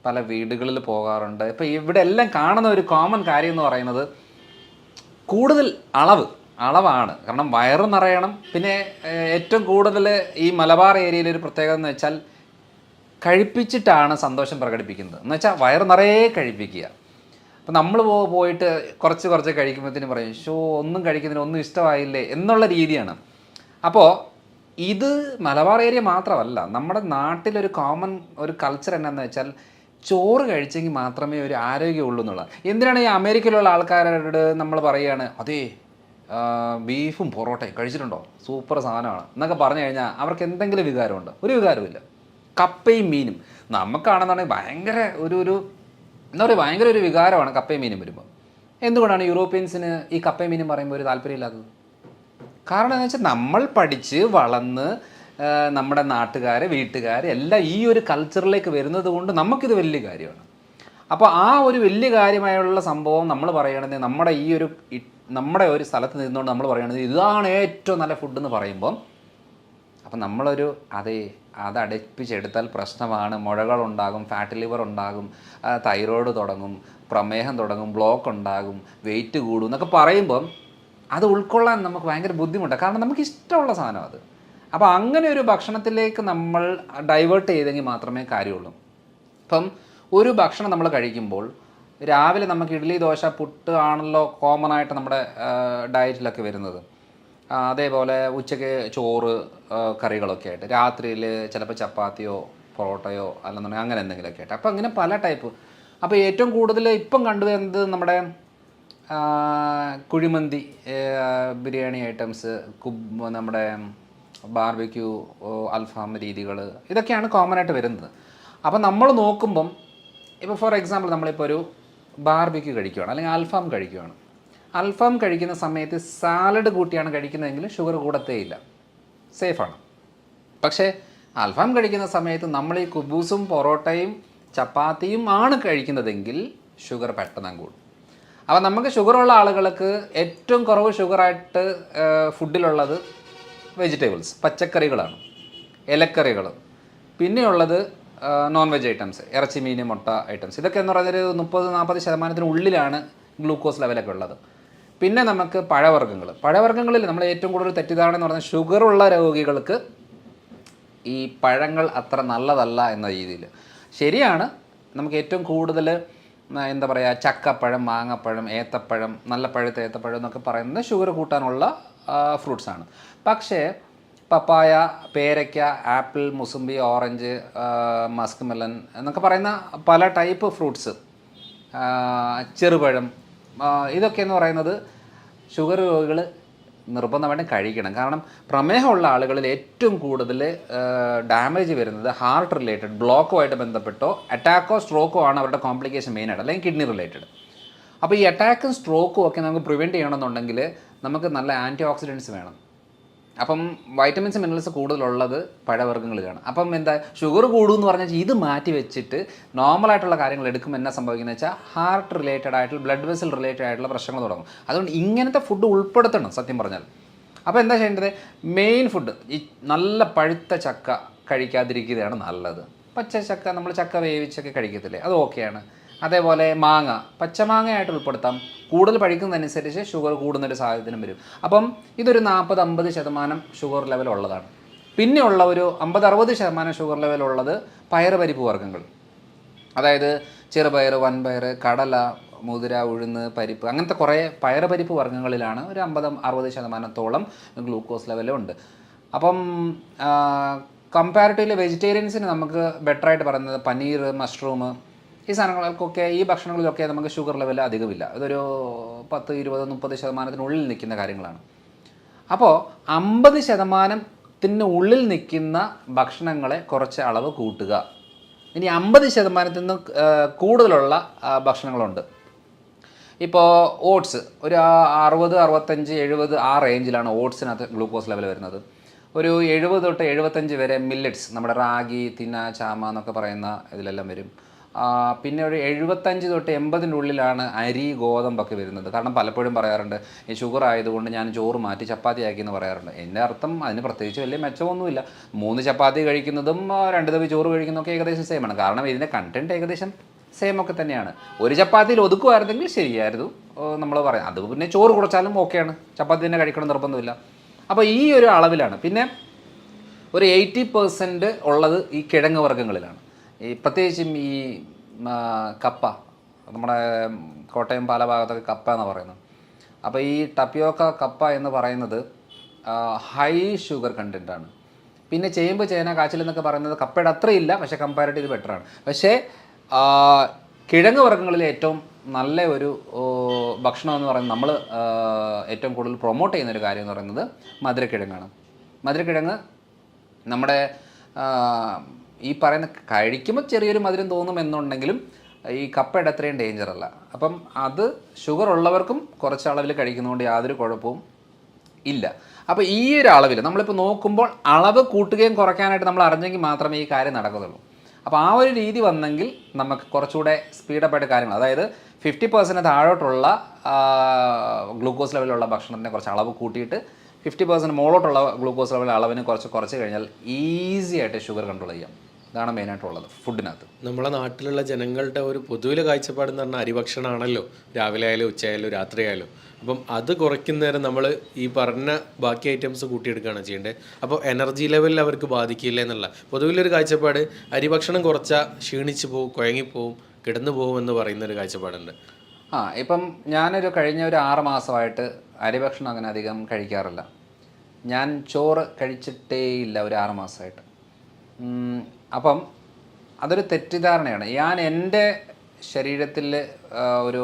പല വീടുകളിൽ പോകാറുണ്ട്. ഇപ്പോൾ ഇവിടെ എല്ലാം കാണുന്ന ഒരു കോമൺ കാര്യം എന്ന് പറയുന്നത് കൂടുതൽ അളവാണ്. കാരണം വയറ് നിറയണം. പിന്നെ ഏറ്റവും കൂടുതൽ ഈ മലബാർ ഏരിയയിലൊരു പ്രത്യേകത എന്ന് വെച്ചാൽ കഴിപ്പിച്ചിട്ടാണ് സന്തോഷം പ്രകടിപ്പിക്കുന്നത്. എന്ന് വെച്ചാൽ വയറ് നിറയെ കഴിപ്പിക്കുക. അപ്പോൾ നമ്മൾ പോയിട്ട് കുറച്ച് കഴിക്കുമ്പോഴത്തേനും പറയും, ഒന്നും കഴിക്കുന്നതിന് ഒന്നും ഇഷ്ടമായില്ലേ എന്നുള്ള രീതിയാണ്. അപ്പോൾ ഇത് മലബാർ ഏരിയ മാത്രമല്ല, നമ്മുടെ നാട്ടിലൊരു കോമൺ ഒരു കൾച്ചർ എന്നാന്ന് വെച്ചാൽ ചോറ് കഴിച്ചെങ്കിൽ മാത്രമേ ഒരു ആരോഗ്യമുള്ളൂ എന്നുള്ളത്. എന്തിനാണ് ഈ അമേരിക്കയിലുള്ള ആൾക്കാരോട് നമ്മൾ പറയുകയാണ്, അതേ ബീഫും പൊറോട്ടയും കഴിച്ചിട്ടുണ്ടോ, സൂപ്പർ സാധനമാണ് എന്നൊക്കെ പറഞ്ഞു കഴിഞ്ഞാൽ അവർക്ക് എന്തെങ്കിലും വികാരമുണ്ടോ? ഒരു വികാരമില്ല. കപ്പയും മീനും നമുക്കാണെന്നുണ്ടെങ്കിൽ ഭയങ്കര ഒരു എന്താ പറയുക, ഭയങ്കര ഒരു വികാരമാണ് കപ്പയും മീനും വരുമ്പോൾ. എന്തുകൊണ്ടാണ് യൂറോപ്യൻസിന് ഈ കപ്പയും മീനും പറയുമ്പോൾ ഒരു താല്പര്യമില്ലാത്തത്? കാരണം എന്ന് വെച്ചാൽ നമ്മൾ പഠിച്ച് വളർന്ന് നമ്മുടെ നാട്ടുകാർ വീട്ടുകാർ എല്ലാം ഈ ഒരു കൾച്ചറിലേക്ക് വരുന്നത് കൊണ്ട് നമുക്കിത് വലിയ കാര്യമാണ്. അപ്പോൾ ആ ഒരു വലിയ കാര്യമായുള്ള സംഭവം നമ്മൾ പറയണത് നമ്മുടെ ഒരു സ്ഥലത്ത് നിന്നുകൊണ്ട് നമ്മൾ പറയണത് ഇതാണ് ഏറ്റവും നല്ല ഫുഡ് എന്ന് പറയുമ്പം, അപ്പം നമ്മളൊരു അത് അടപ്പിച്ചെടുത്താൽ പ്രശ്നമാണ്. മുഴകളുണ്ടാകും, ഫാറ്റ് ലിവർ ഉണ്ടാകും, തൈറോയ്ഡ് തുടങ്ങും, പ്രമേഹം തുടങ്ങും, ബ്ലോക്ക് ഉണ്ടാകും, വെയിറ്റ് കൂടും എന്നൊക്കെ പറയുമ്പം അത് ഉൾക്കൊള്ളാൻ നമുക്ക് ഭയങ്കര ബുദ്ധിമുട്ടാണ്. കാരണം നമുക്ക് ഇഷ്ടമുള്ള സാധനം അത്. അപ്പോൾ അങ്ങനെ ഒരു ഭക്ഷണത്തിലേക്ക് നമ്മൾ ഡൈവേർട്ട് ചെയ്തെങ്കിൽ മാത്രമേ കാര്യമുള്ളൂ. ഇപ്പം ഒരു ഭക്ഷണം നമ്മൾ കഴിക്കുമ്പോൾ രാവിലെ നമുക്ക് ഇഡ്ഡലി ദോശ പുട്ട് ആണല്ലോ കോമൺ ആയിട്ട് നമ്മുടെ ഡയറ്റിലൊക്കെ വരുന്നത്. അതേപോലെ ഉച്ചയ്ക്ക് ചോറ് കറികളൊക്കെ ആയിട്ട്, രാത്രിയിൽ ചിലപ്പോൾ ചപ്പാത്തിയോ പൊറോട്ടയോ അല്ലെന്നുണ്ടെങ്കിൽ അങ്ങനെ എന്തെങ്കിലുമൊക്കെ ആയിട്ട്. അപ്പോൾ അങ്ങനെ പല ടൈപ്പ്. അപ്പോൾ ഏറ്റവും കൂടുതൽ ഇപ്പം കണ്ടുവരുന്നത് നമ്മുടെ കുഴിമന്തി, ബിരിയാണി ഐറ്റംസ്, നമ്മുടെ ബാർബിക്യൂ, അൽഫാം രീതികൾ, ഇതൊക്കെയാണ് കോമൺ ആയിട്ട് വരുന്നത്. അപ്പം നമ്മൾ നോക്കുമ്പം ഇപ്പോൾ ഫോർ എക്സാമ്പിൾ നമ്മളിപ്പോൾ ഒരു ബാർബിക്യൂ കഴിക്കുകയാണ് അല്ലെങ്കിൽ അൽഫാം കഴിക്കുകയാണ്. അൽഫാം കഴിക്കുന്ന സമയത്ത് സാലഡ് കൂട്ടിയാണ് കഴിക്കുന്നതെങ്കിൽ ഷുഗർ കൂടത്തേയില്ല, സേഫാണ്. പക്ഷേ അൽഫാം കഴിക്കുന്ന സമയത്ത് നമ്മൾ ഈ കുബൂസും പൊറോട്ടയും ചപ്പാത്തിയും ആണ് കഴിക്കുന്നതെങ്കിൽ ഷുഗർ പെട്ടെന്ന് കൂടും. അപ്പോൾ നമുക്ക് ഷുഗറുള്ള ആളുകൾക്ക് ഏറ്റവും കുറവ് ഷുഗറായിട്ട് ഫുഡിലുള്ളത് വെജിറ്റബിൾസ്, പച്ചക്കറികളാണ്, ഇലക്കറികൾ. പിന്നെയുള്ളത് നോൺ വെജ് ഐറ്റംസ്, ഇറച്ചി മീൻ മുട്ട ഐറ്റംസ്. ഇതൊക്കെ എന്ന് പറഞ്ഞാൽ 30-40% ഉള്ളിലാണ് ഗ്ലൂക്കോസ് ലെവലൊക്കെ ഉള്ളത്. പിന്നെ നമുക്ക് പഴവർഗ്ഗങ്ങളിൽ നമ്മൾ ഏറ്റവും കൂടുതൽ തെറ്റിദ്ധാരണ എന്ന് പറഞ്ഞാൽ ഷുഗറുള്ള രോഗികൾക്ക് ഈ പഴങ്ങൾ അത്ര നല്ലതല്ല എന്ന രീതിയിൽ. ശരിയാണ്, നമുക്ക് ഏറ്റവും കൂടുതൽ എന്താ പറയുക, ചക്കപ്പഴം, മാങ്ങപ്പഴം, ഏത്തപ്പഴം, നല്ല പഴുത്ത ഏത്തപ്പഴം എന്നൊക്കെ പറയുന്നത് ഷുഗർ കൂട്ടാനുള്ള ഫ്രൂട്ട്സാണ്. പക്ഷേ പപ്പായ, പേരയ്ക്ക, apple, mosambi, orange, Musk melon എന്നൊക്കെ പറയുന്ന പല ടൈപ്പ് ഫ്രൂട്ട്സ്, ചെറുപഴം, ഇതൊക്കെ എന്ന് പറയുന്നത് ഷുഗർ രോഗികൾ നിർബന്ധമായിട്ടും കഴിക്കണം. കാരണം പ്രമേഹമുള്ള ആളുകളിൽ ഏറ്റവും കൂടുതൽ ഡാമേജ് വരുന്നത് ഹാർട്ട് റിലേറ്റഡ് ബ്ലോക്കുമായിട്ട് ബന്ധപ്പെട്ടോ അറ്റാക്കോ സ്ട്രോക്കോ ആണ് അവരുടെ കോംപ്ലിക്കേഷൻ മെയിനായിട്ട്, അല്ലെങ്കിൽ കിഡ്നി റിലേറ്റഡ്. അപ്പോൾ ഈ അറ്റാക്കും സ്ട്രോക്കും ഒക്കെ നമുക്ക് പ്രിവെൻറ്റ് ചെയ്യണമെന്നുണ്ടെങ്കിൽ നമുക്ക് നല്ല ആൻറ്റി ഓക്സിഡൻസ് വേണം. അപ്പം വൈറ്റമിൻസ് മിനറൽസ് കൂടുതലുള്ളത് പഴവർഗ്ഗങ്ങളിലാണ്. അപ്പം എന്താ ഷുഗർ കൂടുമെന്ന് പറഞ്ഞാൽ ഇത് മാറ്റി വെച്ചിട്ട് നോർമലായിട്ടുള്ള കാര്യങ്ങൾ എടുക്കുമ്പോൾ എന്നാ സംഭവിക്കുന്നത് വെച്ചാൽ ഹാർട്ട് റിലേറ്റഡ് ആയിട്ടുള്ള ബ്ലഡ് വെസൽ റിലേറ്റഡ് ആയിട്ടുള്ള പ്രശ്നങ്ങൾ തുടങ്ങും. അതുകൊണ്ട് ഇങ്ങനത്തെ ഫുഡ് ഉൾപ്പെടുത്തണം സത്യം പറഞ്ഞാൽ. അപ്പോൾ എന്താ ചെയ്യേണ്ടത്, മെയിൻ ഫുഡ് ഈ നല്ല പഴുത്ത ചക്ക കഴിക്കാതിരിക്കുകയാണ് നല്ലത്. പച്ച ചക്ക നമ്മൾ ചക്ക വേവിച്ചൊക്കെ കഴിക്കത്തില്ലേ, അത് ഓക്കെയാണ്. അതേപോലെ മാങ്ങ, പച്ചമാങ്ങയായിട്ട് ഉൾപ്പെടുത്താം. കൂടുതൽ പഴിക്കുന്നതനുസരിച്ച് ഷുഗർ കൂടുന്നൊരു സാഹചര്യം വരും. അപ്പം ഇതൊരു 40-50% ഷുഗർ ലെവൽ ഉള്ളതാണ്. പിന്നെയുള്ള ഒരു 50-60% ഷുഗർ ലെവലുള്ളത് പയറുപരിപ്പ് വർഗ്ഗങ്ങൾ, അതായത് ചെറുപയർ, വൻപയർ, കടല, മുതിര, ഉഴുന്ന്, പരിപ്പ്, അങ്ങനത്തെ കുറേ പയറുപരിപ്പ് വർഗ്ഗങ്ങളിലാണ് ഒരു 50-60% ഗ്ലൂക്കോസ് ലെവലുണ്ട്. അപ്പം കമ്പാരിറ്റീവ്ലി വെജിറ്റേറിയൻസിന് നമുക്ക് ബെറ്ററായിട്ട് പറയുന്നത് പനീർ, മഷ്റൂം, ഈ സാധനങ്ങൾക്കൊക്കെ, ഈ ഭക്ഷണങ്ങളിലൊക്കെ നമുക്ക് ഷുഗർ ലെവൽ അധികമില്ല. ഇതൊരു 10-20-30% നിൽക്കുന്ന കാര്യങ്ങളാണ്. അപ്പോൾ 50% ഉള്ളിൽ നിൽക്കുന്ന ഭക്ഷണങ്ങളെ കുറച്ച് അളവ് കൂട്ടുക. ഇനി 50% നിന്ന് കൂടുതലുള്ള ഭക്ഷണങ്ങളുണ്ട്. ഇപ്പോൾ ഓട്സ് ഒരു 60-65-70 ആ റേഞ്ചിലാണ് ഓട്സിനകത്ത് ഗ്ലൂക്കോസ് ലെവൽ വരുന്നത്. ഒരു 70-75 വരെ മില്ലറ്റ്സ്, നമ്മുടെ റാഗി, തിന, ചാമ എന്നൊക്കെ പറയുന്ന ഇതിലെല്ലാം വരും. പിന്നെ ഒരു 75-80 ഉള്ളിലാണ് അരി, ഗോതമ്പൊക്കെ വരുന്നത്. കാരണം പലപ്പോഴും പറയാറുണ്ട് ഈ ഷുഗർ ആയതുകൊണ്ട് ഞാൻ ചോറ് മാറ്റി ചപ്പാത്തി ആക്കി എന്ന് പറയാറുണ്ട്. എൻ്റെ അർത്ഥം അതിന് പ്രത്യേകിച്ച് വലിയ മെച്ചമൊന്നുമില്ല. 3 ചപ്പാത്തി കഴിക്കുന്നതും 2 തവി ചോറ് കഴിക്കുന്നതൊക്കെ ഏകദേശം സെയിമാണ്. കാരണം ഇതിൻ്റെ കണ്ടൻറ്റ് ഏകദേശം സെയിം ഒക്കെ തന്നെയാണ്. ഒരു ചപ്പാത്തിയിൽ ഒതുക്കുമായിരുന്നെങ്കിൽ ശരിയായിരുന്നു നമ്മൾ പറയാം. അത് പിന്നെ ചോറ് കുറച്ചാലും ഓക്കെയാണ്, ചപ്പാത്തി തന്നെ കഴിക്കണം നിർബന്ധമില്ല. അപ്പോൾ ഈ ഒരു അളവിലാണ്. പിന്നെ ഒരു 80% ഉള്ളത് ഈ കിഴങ്ങ് വർഗ്ഗങ്ങളിലാണ്. ഈ പ്രത്യേകിച്ചും ഈ കപ്പ, നമ്മുടെ കോട്ടയം പാല ഭാഗത്തൊക്കെ കപ്പ എന്ന് പറയുന്നത്. അപ്പോൾ ഈ ടപ്പിയോക്ക കപ്പ എന്ന് പറയുന്നത് ഹൈ ഷുഗർ കണ്ടൻറ്റാണ്. പിന്നെ ചേമ്പ്, ചേന, കാച്ചിൽ എന്നൊക്കെ പറയുന്നത് കപ്പയുടെ അത്രയില്ല, പക്ഷേ കമ്പാരിറ്റീവ് ബെറ്ററാണ്. പക്ഷേ കിഴങ്ങ് വർഗ്ഗങ്ങളിൽ ഏറ്റവും നല്ല ഒരു ഭക്ഷണം എന്ന് പറയുന്നത്, നമ്മൾ ഏറ്റവും കൂടുതൽ പ്രൊമോട്ട് ചെയ്യുന്നൊരു കാര്യം എന്ന് പറയുന്നത് മധുരക്കിഴങ്ങാണ്. മധുരക്കിഴങ്ങ് നമ്മുടെ ഈ പറയുന്ന കഴിക്കുമ്പോൾ ചെറിയൊരു മധുരം തോന്നുമെന്നുണ്ടെങ്കിലും ഈ കപ്പയുടെ അത്രയും ഡേഞ്ചർ അല്ല. അപ്പം അത് ഷുഗർ ഉള്ളവർക്കും കുറച്ച് അളവിൽ കഴിക്കുന്നതുകൊണ്ട് യാതൊരു കുഴപ്പവും ഇല്ല. അപ്പോൾ ഈ ഒരു അളവിൽ നമ്മളിപ്പോൾ നോക്കുമ്പോൾ അളവ് കൂട്ടുകയും കുറയ്ക്കാനായിട്ട് നമ്മൾ അറിഞ്ഞെങ്കിൽ മാത്രമേ ഈ കാര്യം നടക്കത്തുള്ളൂ. അപ്പോൾ ആ ഒരു രീതി വന്നെങ്കിൽ നമുക്ക് കുറച്ചുകൂടെ സ്പീഡപ്പായിട്ട് കാര്യങ്ങൾ, അതായത് 50% താഴോട്ടുള്ള ഗ്ലൂക്കോസ് ലെവലുള്ള ഭക്ഷണത്തിനെ കുറച്ച് അളവ് കൂട്ടിയിട്ട് 50% മുകളിലോട്ടുള്ള ഗ്ലൂക്കോസ് ലെവൽ അളവിന് കുറച്ച് കഴിഞ്ഞാൽ ഈസി ആയിട്ട് ഷുഗർ കൺട്രോൾ ചെയ്യാം. ഇതാണ് മെയിനായിട്ടുള്ളത് ഫുഡിനകത്ത്. നമ്മളെ നാട്ടിലുള്ള ജനങ്ങളുടെ ഒരു പൊതുവിലെ കാഴ്ചപ്പാട് എന്ന് പറഞ്ഞാൽ അരിഭക്ഷണമാണല്ലോ, രാവിലെ ആയാലും ഉച്ചയായാലും രാത്രി ആയാലും. അപ്പം അത് കുറയ്ക്കുന്നേരം നമ്മൾ ഈ പറഞ്ഞ ബാക്കി ഐറ്റംസ് കൂട്ടിയെടുക്കുകയാണ് ചെയ്യേണ്ടത്. അപ്പോൾ എനർജി ലെവലിൽ അവർക്ക് ബാധിക്കില്ല എന്നുള്ള പൊതുവിലൊരു കാഴ്ചപ്പാട്, അരിഭക്ഷണം കുറച്ചാൽ ക്ഷീണിച്ച് പോകും, കുഴങ്ങിപ്പോവും, കിടന്നു പോകും എന്ന് പറയുന്നൊരു കാഴ്ചപ്പാടുണ്ട്. ഇപ്പം ഞാനൊരു കഴിഞ്ഞ ഒരു 6 മാസമായിട്ട് അരിഭക്ഷണം അങ്ങനെ അധികം കഴിക്കാറില്ല. ഞാൻ ചോറ് കഴിച്ചിട്ടേ ഇല്ല ഒരു 6 മാസമായിട്ട്. അപ്പം അതൊരു തെറ്റിദ്ധാരണയാണ്. ഞാൻ എൻ്റെ ശരീരത്തിൽ ഒരു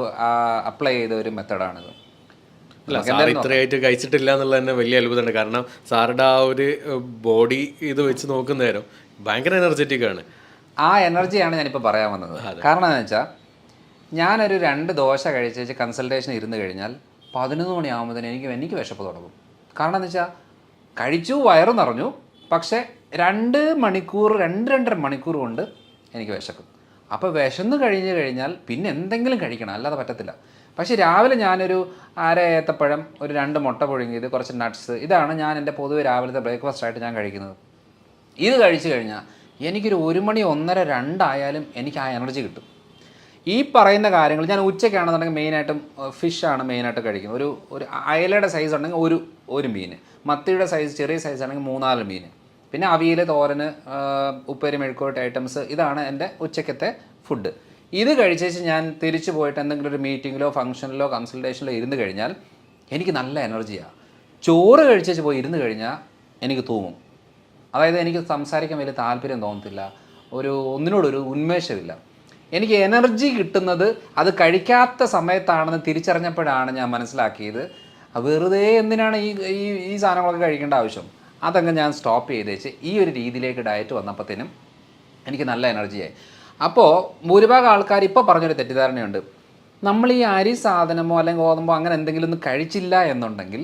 അപ്ലൈ ചെയ്ത ഒരു മെത്തഡാണിത്. അല്ല, സാർ ഇത്രയായിട്ട് കഴിച്ചിട്ടില്ല എന്നുള്ളത് തന്നെ വലിയ അത്ഭുതമുണ്ട്. കാരണം സാറുടെ ആ ഒരു ബോഡി ഇത് വെച്ച് നോക്കുന്നേരം ഭയങ്കര എനർജറ്റിക് ആണ്. ആ എനർജിയാണ് ഞാനിപ്പോൾ പറയാൻ വന്നത്. കാരണം എന്താണെന്ന് വെച്ചാൽ ഞാനൊരു 2 ദോശ കഴിച്ച് കൺസൾട്ടേഷൻ ഇരുന്ന് കഴിഞ്ഞാൽ 11 മണിയാകുമ്പോഴത്തേന് എനിക്ക് വിശപ്പ് തുടങ്ങും. കാരണം എന്ന് വെച്ചാൽ കഴിച്ചു, വയറ് നിറഞ്ഞു, പക്ഷേ 2-2.5 മണിക്കൂർ കൊണ്ട് എനിക്ക് വിശക്കും. അപ്പോൾ വിശന്ന് കഴിഞ്ഞാൽ പിന്നെ എന്തെങ്കിലും കഴിക്കണം, അല്ലാതെ പറ്റത്തില്ല. പക്ഷേ രാവിലെ ഞാനൊരു 1/2 ഏത്തപ്പഴം, ഒരു 2 മുട്ട പുഴുങ്ങിയത്, കുറച്ച് നട്ട്സ്, ഇതാണ് ഞാൻ എൻ്റെ പൊതുവെ രാവിലത്തെ ബ്രേക്ക്ഫാസ്റ്റായിട്ട് ഞാൻ കഴിക്കുന്നത്. ഇത് കഴിച്ചു കഴിഞ്ഞാൽ എനിക്കൊരു 1 മണി 1:30 2 ആയാലും എനിക്ക് ആ എനർജി കിട്ടും. ഈ പറയുന്ന കാര്യങ്ങൾ ഞാൻ ഉച്ചയ്ക്കാണെന്നുണ്ടെങ്കിൽ മെയിനായിട്ടും ഫിഷാണ് മെയിനായിട്ട് കഴിക്കുന്നത്. ഒരു അയലയുടെ സൈസ് ഉണ്ടെങ്കിൽ ഒരു മീൻ, മത്തിയുടെ സൈസ് ചെറിയ സൈസ് ആണെങ്കിൽ 3-4 മീൻ, പിന്നെ അവിയൽ, തോരന്, ഉപ്പേരി, മെഴുക്കോട്ട് ഐറ്റംസ്, ഇതാണ് എൻ്റെ ഉച്ചക്കത്തെ ഫുഡ്. ഇത് കഴിച്ചേച്ച് ഞാൻ തിരിച്ചു പോയിട്ട് എന്തെങ്കിലും ഒരു മീറ്റിങ്ങിലോ ഫംഗ്ഷനിലോ കൺസൾട്ടേഷനിലോ ഇരുന്ന് കഴിഞ്ഞാൽ എനിക്ക് നല്ല എനർജിയാണ്. ചോറ് കഴിച്ചേച്ച് പോയി ഇരുന്ന് കഴിഞ്ഞാൽ എനിക്ക് തൂങ്ങും. അതായത് എനിക്ക് സംസാരിക്കാൻ വലിയ താല്പര്യം തോന്നത്തില്ല, ഒന്നിനോടൊരു ഉന്മേഷമില്ല. എനിക്ക് എനർജി കിട്ടുന്നത് അത് കഴിക്കാത്ത സമയത്താണെന്ന് തിരിച്ചറിഞ്ഞപ്പോഴാണ് ഞാൻ മനസ്സിലാക്കിയത് വെറുതെ എന്തിനാണ് ഈ സാധനങ്ങളൊക്കെ കഴിക്കേണ്ട ആവശ്യം. അതങ്ങ് ഞാൻ സ്റ്റോപ്പ് ചെയ്തേച്ച് ഈ ഒരു രീതിയിലേക്ക് ഡയറ്റ് വന്നപ്പോഴത്തേനും എനിക്ക് നല്ല എനർജിയായി. അപ്പോൾ ഭൂരിഭാഗം ആൾക്കാർ ഇപ്പോൾ പറഞ്ഞൊരു തെറ്റിദ്ധാരണയുണ്ട്, നമ്മൾ ഈ അരി സാധനമോ അല്ലെങ്കിൽ ഗോതമ്പോ അങ്ങനെ എന്തെങ്കിലും ഒന്നും കഴിച്ചില്ല എന്നുണ്ടെങ്കിൽ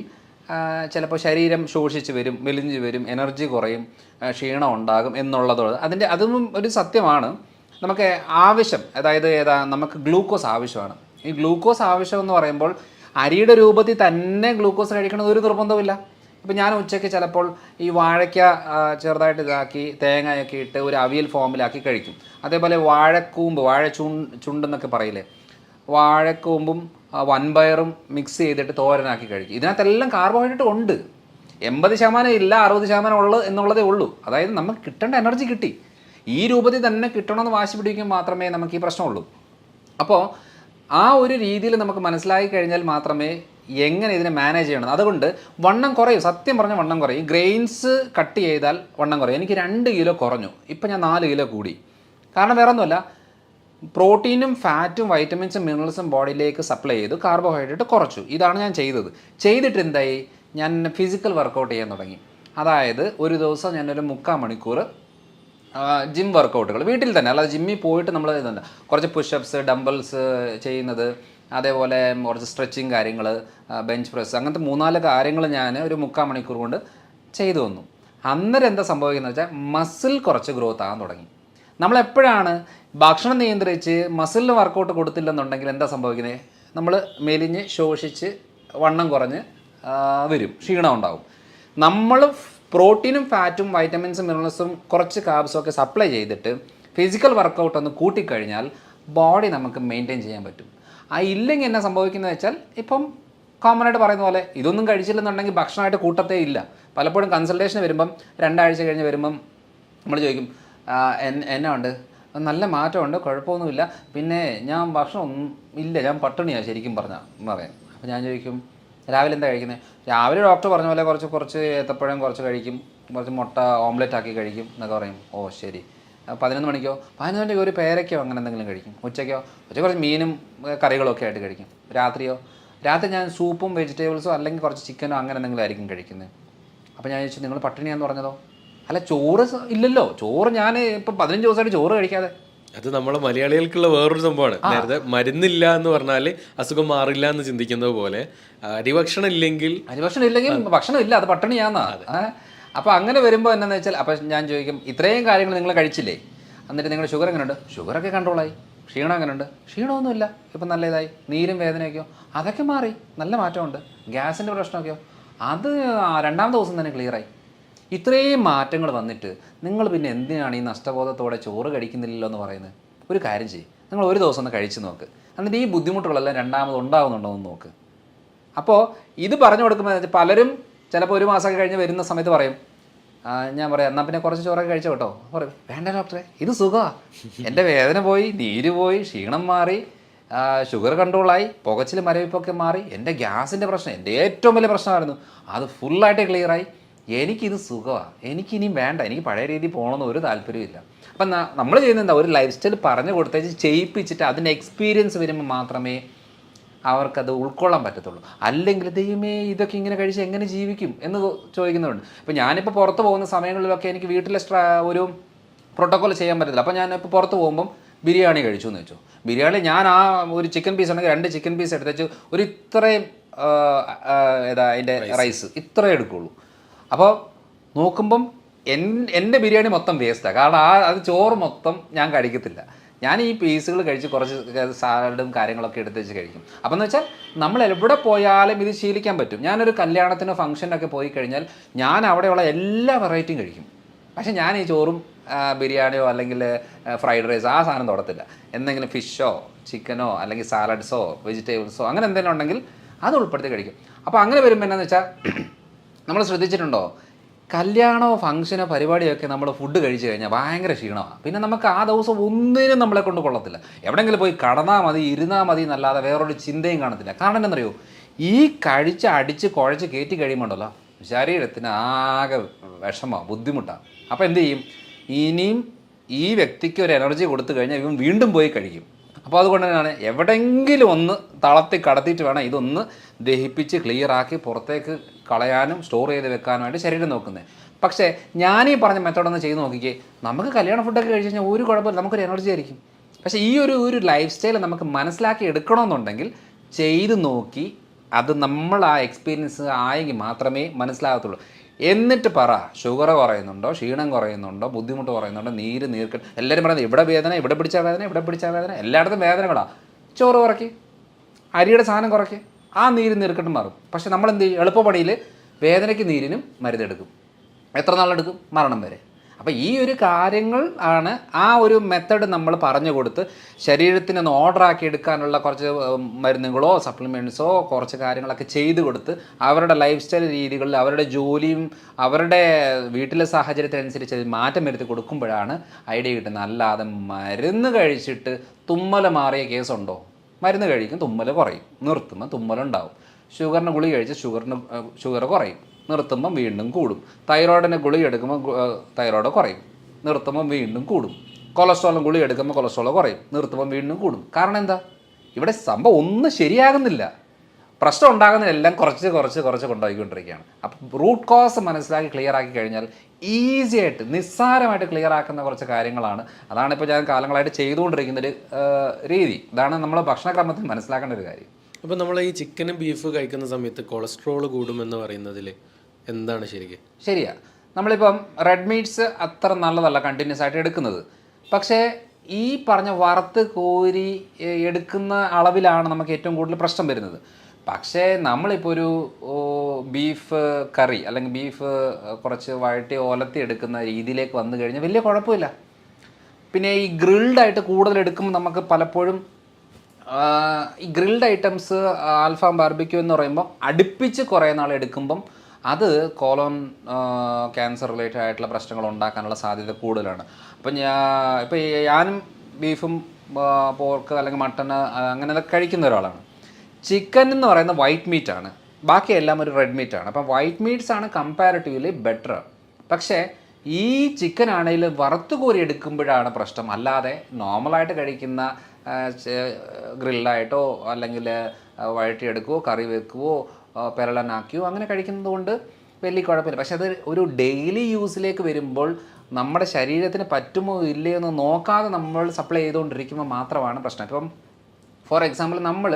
ചിലപ്പോൾ ശരീരം ശോഷിച്ച് വരും, മെലിഞ്ഞ് വരും, എനർജി കുറയും, ക്ഷീണം ഉണ്ടാകും എന്നുള്ളതോട് അതും ഒരു സത്യമാണ്. നമുക്ക് ആവശ്യം, അതായത് നമുക്ക് ഗ്ലൂക്കോസ് ആവശ്യമാണ്. ഈ ഗ്ലൂക്കോസ് ആവശ്യം എന്ന് പറയുമ്പോൾ അരിയുടെ രൂപത്തിൽ തന്നെ ഗ്ലൂക്കോസ് കഴിക്കണമെന്ന് ഒരു നിർബന്ധമില്ല. ഇപ്പം ഞാൻ ഉച്ചയ്ക്ക് ചിലപ്പോൾ ഈ വാഴയ്ക്ക ചെറുതായിട്ട് ഇതാക്കി തേങ്ങയൊക്കെ ഇട്ട് ഒരു അവിയൽ ഫോമിലാക്കി കഴിക്കും. അതേപോലെ വാഴക്കൂമ്പ്, ചുണ്ടെന്നൊക്കെ പറയില്ലേ, വാഴക്കൂമ്പും വൻപയറും മിക്സ് ചെയ്തിട്ട് തോരനാക്കി കഴിക്കും. ഇതിനകത്തെല്ലാം കാർബോഹൈഡ്രേറ്റ് ഉണ്ട്. 80% ഇല്ല, 60% ഉള്ളു എന്നുള്ളതേ ഉള്ളൂ. അതായത് നമുക്ക് കിട്ടേണ്ട എനർജി കിട്ടി. ഈ രൂപത്തിൽ തന്നെ കിട്ടണമെന്ന് വാശി പിടിക്കുമ്പോൾ മാത്രമേ നമുക്ക് ഈ പ്രശ്നമുള്ളൂ. അപ്പോൾ ആ ഒരു രീതിയിൽ നമുക്ക് മനസ്സിലാക്കി കഴിഞ്ഞാൽ മാത്രമേ എങ്ങനെ ഇതിനെ മാനേജ് ചെയ്യണം. അതുകൊണ്ട് വണ്ണം കുറയും, സത്യം പറഞ്ഞാൽ വണ്ണം കുറയും. ഗ്രെയിൻസ് കട്ട് ചെയ്താൽ വണ്ണം കുറയും. എനിക്ക് 2 കിലോ കുറഞ്ഞു, ഇപ്പം ഞാൻ 4 കിലോ കൂടി. കാരണം വേറെ ഒന്നുമല്ല, പ്രോട്ടീനും ഫാറ്റും വൈറ്റമിൻസും മിനറൽസും ബോഡിയിലേക്ക് സപ്ലൈ ചെയ്തു, കാർബോഹൈഡ്രേറ്റ് കുറച്ചു. ഇതാണ് ഞാൻ ചെയ്തിട്ട് എന്തായി, ഞാൻ ഫിസിക്കൽ വർക്കൗട്ട് ചെയ്യാൻ തുടങ്ങി. അതായത് ഒരു ദിവസം ഞാനൊരു 3/4 മണിക്കൂർ ജിം വർക്കൗട്ടുകൾ വീട്ടിൽ തന്നെ, അല്ലാതെ ജിമ്മിൽ പോയിട്ട് നമ്മൾ ഇതുണ്ട്, കുറച്ച് പുഷപ്സ്, ഡംബിൾസ് ചെയ്യുന്നത്, അതേപോലെ കുറച്ച് സ്ട്രെച്ചിങ് കാര്യങ്ങൾ, ബെഞ്ച് പ്രസ്, അങ്ങനത്തെ 3-4 കാര്യങ്ങൾ ഞാൻ ഒരു 3/4 മണിക്കൂർ കൊണ്ട് ചെയ്തു വന്നു. അന്നേരം എന്താ സംഭവിക്കുന്നത് വെച്ചാൽ മസിൽ കുറച്ച് ഗ്രോത്ത് ആകാൻ തുടങ്ങി. നമ്മളെപ്പോഴാണ് ഭക്ഷണം നിയന്ത്രിച്ച് മസിലിന് വർക്കൗട്ട് കൊടുത്തില്ലെന്നുണ്ടെങ്കിൽ എന്താ സംഭവിക്കുന്നത്, നമ്മൾ മെലിഞ്ഞ് ശോഷിച്ച് വണ്ണം കുറഞ്ഞ് വരും, ക്ഷീണം ഉണ്ടാവും. നമ്മൾ പ്രോട്ടീനും ഫാറ്റും വൈറ്റമിൻസും മിനറൽസും കുറച്ച് കാർബ്സും ഒക്കെ സപ്ലൈ ചെയ്തിട്ട് ഫിസിക്കൽ വർക്കൗട്ട് ഒന്ന് കൂട്ടിക്കഴിഞ്ഞാൽ ബോഡി നമുക്ക് മെയിൻറ്റെയിൻ ചെയ്യാൻ പറ്റും. ഇല്ലെങ്കിൽ എന്നാ സംഭവിക്കുന്നത് വെച്ചാൽ, ഇപ്പം കോമണായിട്ട് പറയുന്ന പോലെ ഇതൊന്നും കഴിച്ചില്ലെന്നുണ്ടെങ്കിൽ ഭക്ഷണമായിട്ട് കൂട്ടത്തേ ഇല്ല. പലപ്പോഴും കൺസൾട്ടേഷൻ വരുമ്പം 2 ആഴ്ച കഴിഞ്ഞ് വരുമ്പം നമ്മൾ ചോദിക്കും, എന്നാ ഉണ്ട്, നല്ല മാറ്റമുണ്ട്, കുഴപ്പമൊന്നുമില്ല, പിന്നെ ഞാൻ ഭക്ഷണം ഒന്നും ഇല്ല, ഞാൻ പട്ടിണിയാണ് ശരിക്കും പറയാം. അപ്പോൾ ഞാൻ ചോദിക്കും, രാവിലെ എന്താ കഴിക്കുന്നത്? രാവിലെ ഡോക്ടർ പറഞ്ഞ പോലെ കുറച്ച് ഏത്തപ്പഴം കുറച്ച് കഴിക്കും, കുറച്ച് മുട്ട ഓംലെറ്റ് ആക്കി കഴിക്കും എന്നൊക്കെ പറയും. ഓ ശരി. 11 മണിക്കോ 11 മണിക്കോ ഒരു പേരയ്ക്കോ അങ്ങനെ എന്തെങ്കിലും കഴിക്കും. ഉച്ചയ്ക്ക് കുറച്ച് മീനും കറികളൊക്കെ ആയിട്ട് കഴിക്കും. രാത്രി ഞാൻ സൂപ്പും വെജിറ്റബിൾസോ അല്ലെങ്കിൽ കുറച്ച് ചിക്കനോ അങ്ങനെ എന്തെങ്കിലും ആയിരിക്കും കഴിക്കുന്നത്. അപ്പോൾ ഞാൻ ചോദിച്ചു, നിങ്ങൾ പട്ടിണിയാന്ന് പറഞ്ഞതോ? അല്ല, ചോറ് ഇല്ലല്ലോ. ചോറ് ഞാൻ ഇപ്പോൾ 15 ദിവസമായിട്ട് ചോറ് കഴിക്കാതെ അത് നമ്മളെ മലയാളികൾക്കുള്ള വേറൊരു സംഭവമാണ്. നേരത്തെ മരുന്നില്ല എന്ന് പറഞ്ഞാൽ അസുഖം മാറില്ല എന്ന് ചിന്തിക്കുന്നത് പോലെ അരിഭക്ഷണം ഇല്ലെങ്കിൽ ഭക്ഷണം ഇല്ല, അത് പട്ടിണിയാന്നാ. അപ്പോൾ അങ്ങനെ വരുമ്പോൾ എന്താണെന്ന് വെച്ചാൽ, അപ്പം ഞാൻ ചോദിക്കും, ഇത്രയും കാര്യങ്ങൾ നിങ്ങൾ കഴിച്ചില്ലേ, എന്നിട്ട് നിങ്ങളുടെ ഷുഗർ എങ്ങനെയുണ്ട്? ഷുഗറൊക്കെ കൺട്രോളായി. ക്ഷീണം എങ്ങനെയുണ്ട്? ക്ഷീണമൊന്നുമില്ല, ഇപ്പം നല്ല ഇതായി. നീരും വേദനയൊക്കെയോ അതൊക്കെ മാറി, നല്ല മാറ്റമുണ്ട്. ഗ്യാസിൻ്റെ പ്രശ്നമൊക്കെയോ അത് രണ്ടാമത്തെ ദിവസം തന്നെ ക്ലിയറായി. ഇത്രയും മാറ്റങ്ങൾ വന്നിട്ട് നിങ്ങൾ പിന്നെ എന്തിനാണ് ഈ നഷ്ടബോധത്തോടെ ചോറ് കഴിക്കുന്നില്ലല്ലോ എന്ന് പറയുന്നത്? ഒരു കാര്യം ചെയ്യും, നിങ്ങൾ ഒരു ദിവസം ഒന്ന് കഴിച്ച് നോക്ക്, എന്നിട്ട് ഈ ബുദ്ധിമുട്ടുകളെല്ലാം രണ്ടാമത് ഉണ്ടാകുന്നുണ്ടോ എന്ന് നോക്ക്. അപ്പോൾ ഇത് പറഞ്ഞു കൊടുക്കുമ്പോൾ പലരും ചിലപ്പോൾ ഒരു മാസമൊക്കെ കഴിഞ്ഞ് വരുന്ന സമയത്ത് പറയും, ഞാൻ പറയാം എന്നാൽ പിന്നെ കുറച്ച് ചോറൊക്കെ കഴിച്ചോ കേട്ടോ. പറയും വേണ്ട ഡോക്ടറെ, ഇത് സുഖമാണ്, എൻ്റെ വേദന പോയി, നീര് പോയി, ക്ഷീണം മാറി, ഷുഗർ കൺട്രോളായി, പുകച്ചിൽ മരവിപ്പൊക്കെ മാറി, എൻ്റെ ഗ്യാസിൻ്റെ പ്രശ്നം എൻ്റെ ഏറ്റവും വലിയ പ്രശ്നമായിരുന്നു, അത് ഫുള്ളായിട്ട് ക്ലിയറായി, എനിക്കിത് സുഖമാണ്, എനിക്കിനിയും വേണ്ട, എനിക്ക് പഴയ രീതിയിൽ പോകണമെന്ന് ഒരു താല്പര്യമില്ല. അപ്പം നമ്മൾ ചെയ്യുന്നത് എന്താ, ഒരു ലൈഫ് സ്റ്റൈൽ പറഞ്ഞു കൊടുത്തേച്ച് ചെയ്യിപ്പിച്ചിട്ട് അതിൻ്റെ എക്സ്പീരിയൻസ് വരുമ്പോൾ മാത്രമേ അവർക്കത് ഉൾക്കൊള്ളാൻ പറ്റത്തുള്ളൂ. അല്ലെങ്കിൽ ദൈവമേ ഇതൊക്കെ ഇങ്ങനെ കഴിച്ച് എങ്ങനെ ജീവിക്കും എന്ന് ചോദിക്കുന്നുണ്ട്. ഇപ്പം ഞാനിപ്പോൾ പുറത്ത് പോകുന്ന സമയങ്ങളിലൊക്കെ എനിക്ക് വീട്ടിലെ ഒരു പ്രോട്ടോക്കോൾ ചെയ്യാൻ പറ്റത്തില്ല. അപ്പോൾ ഞാനിപ്പോൾ പുറത്ത് പോകുമ്പം ബിരിയാണി കഴിച്ചു എന്ന് വെച്ചു. ബിരിയാണി ഞാൻ ആ ഒരു ചിക്കൻ പീസ് ഉണ്ടെങ്കിൽ 2 ചിക്കൻ പീസ് എടുത്തേച്ച് ഒരു ഇത്രയും അതിൻ്റെ റൈസ് ഇത്രയും എടുക്കുള്ളൂ. അപ്പോൾ നോക്കുമ്പം എൻ്റെ ബിരിയാണി മൊത്തം വേസ്റ്റാണ്. കാരണം അത് ചോറ് മൊത്തം ഞാൻ കഴിക്കത്തില്ല. ഞാൻ ഈ പീസുകൾ കഴിച്ച് കുറച്ച് സാലഡും കാര്യങ്ങളൊക്കെ എടുത്ത് വെച്ച് കഴിക്കും. അപ്പം എന്ന് വെച്ചാൽ നമ്മൾ എവിടെ പോയാലും ഇത് ശീലിക്കാൻ പറ്റും. ഞാനൊരു കല്യാണത്തിനോ ഫംഗ്ഷനൊക്കെ പോയി കഴിഞ്ഞാൽ ഞാൻ അവിടെയുള്ള എല്ലാ വെറൈറ്റിയും കഴിക്കും. പക്ഷേ ഞാൻ ഈ ചോറും ബിരിയാണിയോ അല്ലെങ്കിൽ ഫ്രൈഡ് റൈസ് ആ സാധനം തൊടത്തില്ല. എന്തെങ്കിലും ഫിഷോ ചിക്കനോ അല്ലെങ്കിൽ സാലഡ്സോ വെജിറ്റബിൾസോ അങ്ങനെ എന്തെങ്കിലും ഉണ്ടെങ്കിൽ അത് ഉൾപ്പെടുത്തി കഴിക്കും. അപ്പോൾ അങ്ങനെ വരുമ്പോൾ എന്നാന്ന് വെച്ചാൽ നമ്മൾ ശ്രദ്ധിച്ചിട്ടുണ്ടോ, കല്യാണമോ ഫംഗ്ഷനോ പരിപാടിയൊക്കെ നമ്മൾ ഫുഡ് കഴിച്ച് കഴിഞ്ഞാൽ ഭയങ്കര ക്ഷീണമാണ്. പിന്നെ നമുക്ക് ആ ദിവസം ഒന്നിനും നമ്മളെ കൊണ്ട് കൊള്ളത്തില്ല. എവിടെയെങ്കിലും പോയി കടന്നാൽ മതി, ഇരുന്നാൽ മതി എന്നല്ലാതെ വേറൊരു ചിന്തയും കാണത്തില്ല. കാരണം എന്താണെന്നറിയോ, ഈ അടിച്ച് കുഴച്ച് കയറ്റി കഴിയുമ്പോണ്ടല്ലോ ശരീരത്തിന് ആകെ വിഷമമാണ്, ബുദ്ധിമുട്ടാണ്. അപ്പോൾ എന്ത് ചെയ്യും, ഇനിയും ഈ വ്യക്തിക്ക് ഒരു എനർജി കൊടുത്തു കഴിഞ്ഞാൽ ഇവൻ വീണ്ടും പോയി കഴിക്കും. അപ്പോൾ അതുകൊണ്ട് തന്നെയാണ് എവിടെയെങ്കിലും ഒന്ന് തളർത്തി കടത്തിയിട്ട് വേണം ഇതൊന്ന് ദഹിപ്പിച്ച് ക്ലിയറാക്കി പുറത്തേക്ക് കളയാനും സ്റ്റോർ ചെയ്ത് വെക്കാനുമായിട്ട് ശരീരം നോക്കുന്നത്. പക്ഷേ ഞാനീ പറഞ്ഞ മെത്തേഡൊന്ന് ചെയ്ത് നോക്കിക്കേ, നമുക്ക് കല്യാണ ഫുഡൊക്കെ കഴിച്ച് കഴിഞ്ഞാൽ ഒരു കുഴപ്പമില്ല, നമുക്കൊരു എനർജി ആയിരിക്കും. പക്ഷേ ഈ ഒരു ലൈഫ് സ്റ്റൈൽ നമുക്ക് മനസ്സിലാക്കി എടുക്കണമെന്നുണ്ടെങ്കിൽ ചെയ്ത് നോക്കി അത് നമ്മൾ ആ എക്സ്പീരിയൻസ് ആയെങ്കിൽ മാത്രമേ മനസ്സിലാകത്തുള്ളൂ. എന്നിട്ട് പറ, ഷുഗർ കുറയുന്നുണ്ടോ, ക്ഷീണം കുറയുന്നുണ്ടോ, ബുദ്ധിമുട്ട് കുറയുന്നുണ്ടോ, നീർക്കെട്ട്. എല്ലാവരും പറയുന്നത് ഇവിടെ വേദന, ഇവിടെ പിടിച്ചാൽ വേദന, ഇവിടെ പിടിച്ചാൽ വേദന, എല്ലായിടത്തും വേദനകളാണ്. ചോറ് കുറയ്ക്ക്, അരിയുടെ സാധനം കുറയ്ക്ക്, ആ നീർക്കെട്ടും മാറും. പക്ഷെ നമ്മൾ എന്ത് ചെയ്യും, എളുപ്പപ്പണിയിൽ വേദനയ്ക്ക് നീരിനും മരുന്നെടുക്കും. എത്ര നാളെടുക്കും? മരണം വരെ. അപ്പോൾ ഈ ഒരു കാര്യങ്ങൾ ആണ് ആ ഒരു മെത്തഡ് നമ്മൾ പറഞ്ഞു കൊടുത്ത് ശരീരത്തിനൊന്ന് ഓർഡറാക്കി എടുക്കാനുള്ള കുറച്ച് മരുന്നുകളോ സപ്ലിമെൻറ്റ്സോ കുറച്ച് കാര്യങ്ങളൊക്കെ ചെയ്ത് കൊടുത്ത് അവരുടെ ലൈഫ് സ്റ്റൈൽ രീതികളിൽ അവരുടെ ജോലിയും അവരുടെ വീട്ടിലെ സാഹചര്യത്തിനനുസരിച്ച് മാറ്റം വരുത്തി കൊടുക്കുമ്പോഴാണ് ഐഡിയ കിട്ടുന്നത്. അല്ലാതെ മരുന്ന് കഴിച്ചിട്ട് തുമ്മൽ മാറിയ കേസുണ്ടോ? മരുന്ന് കഴിക്കും, തുമ്മൽ കുറയും, നിർത്തുമ്പോൾ തുമ്മലുണ്ടാവും. ഷുഗറിന് ഗുളിക കഴിച്ച് ഷുഗർ കുറയും, നിർത്തുമ്പം വീണ്ടും കൂടും. തൈറോയിഡിന് ഗുളിക എടുക്കുമ്പോൾ തൈറോയിഡ് കുറയും, നിർത്തുമ്പം വീണ്ടും കൂടും. കൊളസ്ട്രോളിന് ഗുളിക എടുക്കുമ്പോൾ കൊളസ്ട്രോൾ കുറയും, നിർത്തുമ്പം വീണ്ടും കൂടും. കാരണം എന്താ, ഇവിടെ സംഭവം ഒന്നും ശരിയാകുന്നില്ല. പ്രശ്നം ഉണ്ടാകുന്നതെല്ലാം കുറച്ച് കൊണ്ടുപോയിക്കൊണ്ടിരിക്കുകയാണ്. അപ്പം റൂട്ട് കോസ് മനസ്സിലാക്കി ക്ലിയർ ആക്കി കഴിഞ്ഞാൽ ഈസി ആയിട്ട് നിസ്സാരമായിട്ട് ക്ലിയർ ആക്കുന്ന കുറച്ച് കാര്യങ്ങളാണ്. അതാണ് ഇപ്പോൾ ഞാൻ കാലങ്ങളായിട്ട് ചെയ്തുകൊണ്ടിരിക്കുന്നൊരു രീതി. ഇതാണ് നമ്മൾ ഭക്ഷണക്രമത്തിൽ മനസ്സിലാക്കേണ്ട ഒരു കാര്യം. അപ്പോൾ നമ്മൾ ഈ ചിക്കനും ബീഫ് കഴിക്കുന്ന സമയത്ത് കൊളസ്ട്രോൾ കൂടുമെന്ന് പറയുന്നതിൽ എന്താണ് ശരിക്കും? ശരിയാ, നമ്മളിപ്പം റെഡ് മീറ്റ്സ് അത്ര നല്ലതല്ല കണ്ടിന്യൂസ് ആയിട്ട് എടുക്കുന്നത്. പക്ഷേ ഈ പറഞ്ഞ വറുത്ത് കോരി എടുക്കുന്ന അളവിലാണ് നമുക്ക് ഏറ്റവും കൂടുതൽ പ്രശ്നം വരുന്നത്. പക്ഷേ നമ്മളിപ്പോൾ ഒരു ബീഫ് കറി അല്ലെങ്കിൽ ബീഫ് കുറച്ച് വഴറ്റി ഒലത്തി എടുക്കുന്ന രീതിയിലേക്ക് വന്നു കഴിഞ്ഞാൽ വലിയ കുഴപ്പമില്ല. പിന്നെ ഈ ഗ്രിൽഡായിട്ട് കൂടുതൽ എടുക്കുമ്പോൾ നമുക്ക് പലപ്പോഴും ഈ ഗ്രിൽഡ് ഐറ്റംസ് ആൽഫാം ബാർബിക്യൂ എന്ന് പറയുമ്പോൾ അടുപ്പിച്ച് കുറേ നാൾ എടുക്കുമ്പം അത് കോളോൺ ക്യാൻസർ റിലേറ്റഡ് ആയിട്ടുള്ള പ്രശ്നങ്ങൾ ഉണ്ടാക്കാനുള്ള സാധ്യത കൂടുതലാണ്. അപ്പം ഞാനും ബീഫും പോർക്ക് അല്ലെങ്കിൽ മട്ടൺ അങ്ങനെ കഴിക്കുന്ന ഒരാളാണ്. ചിക്കൻ എന്ന് പറയുന്ന വൈറ്റ് മീറ്റാണ്, ബാക്കിയെല്ലാം ഒരു റെഡ് മീറ്റാണ്. അപ്പം വൈറ്റ് മീറ്റ്സ് ആണ് കമ്പാരിറ്റീവ്ലി ബെറ്റർ. പക്ഷേ ഈ ചിക്കൻ ആണെങ്കിലും വറുത്ത് കോരി എടുക്കുമ്പോഴാണ് പ്രശ്നം. അല്ലാതെ നോർമലായിട്ട് കഴിക്കുന്ന ഗ്രില്ലായിട്ടോ അല്ലെങ്കിൽ വഴറ്റിയെടുക്കുകയോ കറി വെക്കുകയോ പെരളനാക്കുകയോ അങ്ങനെ കഴിക്കുന്നത് കൊണ്ട് വലിയ കുഴപ്പമില്ല. പക്ഷെ അത് ഒരു ഡെയിലി യൂസിലേക്ക് വരുമ്പോൾ നമ്മുടെ ശരീരത്തിന് പറ്റുമോ ഇല്ലയോ എന്ന് നോക്കാതെ നമ്മൾ സപ്ലൈ ചെയ്തുകൊണ്ടിരിക്കുമ്പോൾ മാത്രമാണ് പ്രശ്നം. ഇപ്പം ഫോർ എക്സാമ്പിൾ നമ്മൾ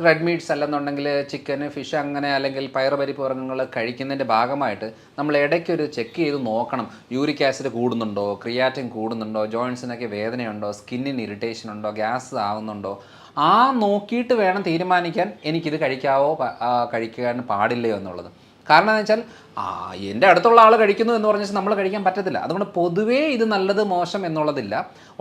റെഡ് മീറ്റ്സ് അല്ലെന്നുണ്ടെങ്കിൽ ചിക്കൻ, ഫിഷ് അങ്ങനെ അല്ലെങ്കിൽ പയറുപരിപ്പ് വർഗ്ഗങ്ങൾ കഴിക്കുന്നതിൻ്റെ ഭാഗമായിട്ട് നമ്മൾ ഇടയ്ക്കൊരു ചെക്ക് ചെയ്ത് നോക്കണം. യൂറിക് ആസിഡ് കൂടുന്നുണ്ടോ, ക്രിയാറ്റിൻ കൂടുന്നുണ്ടോ, ജോയിൻസിനൊക്കെ വേദനയുണ്ടോ, സ്കിന്നിന് ഇറിറ്റേഷൻ ഉണ്ടോ, ഗ്യാസ് ആവുന്നുണ്ടോ, ആ നോക്കിയിട്ട് വേണം തീരുമാനിക്കാൻ എനിക്കിത് കഴിക്കാൻ പാടില്ലയോ എന്നുള്ളത്. കാരണം എന്ന് വെച്ചാൽ എൻ്റെ അടുത്തുള്ള ആൾ കഴിക്കുന്നു എന്ന് പറഞ്ഞാൽ നമ്മൾ കഴിക്കാൻ പറ്റത്തില്ല. അതുകൊണ്ട് പൊതുവേ ഇത് നല്ലത് മോശം എന്നുള്ളതില്ല.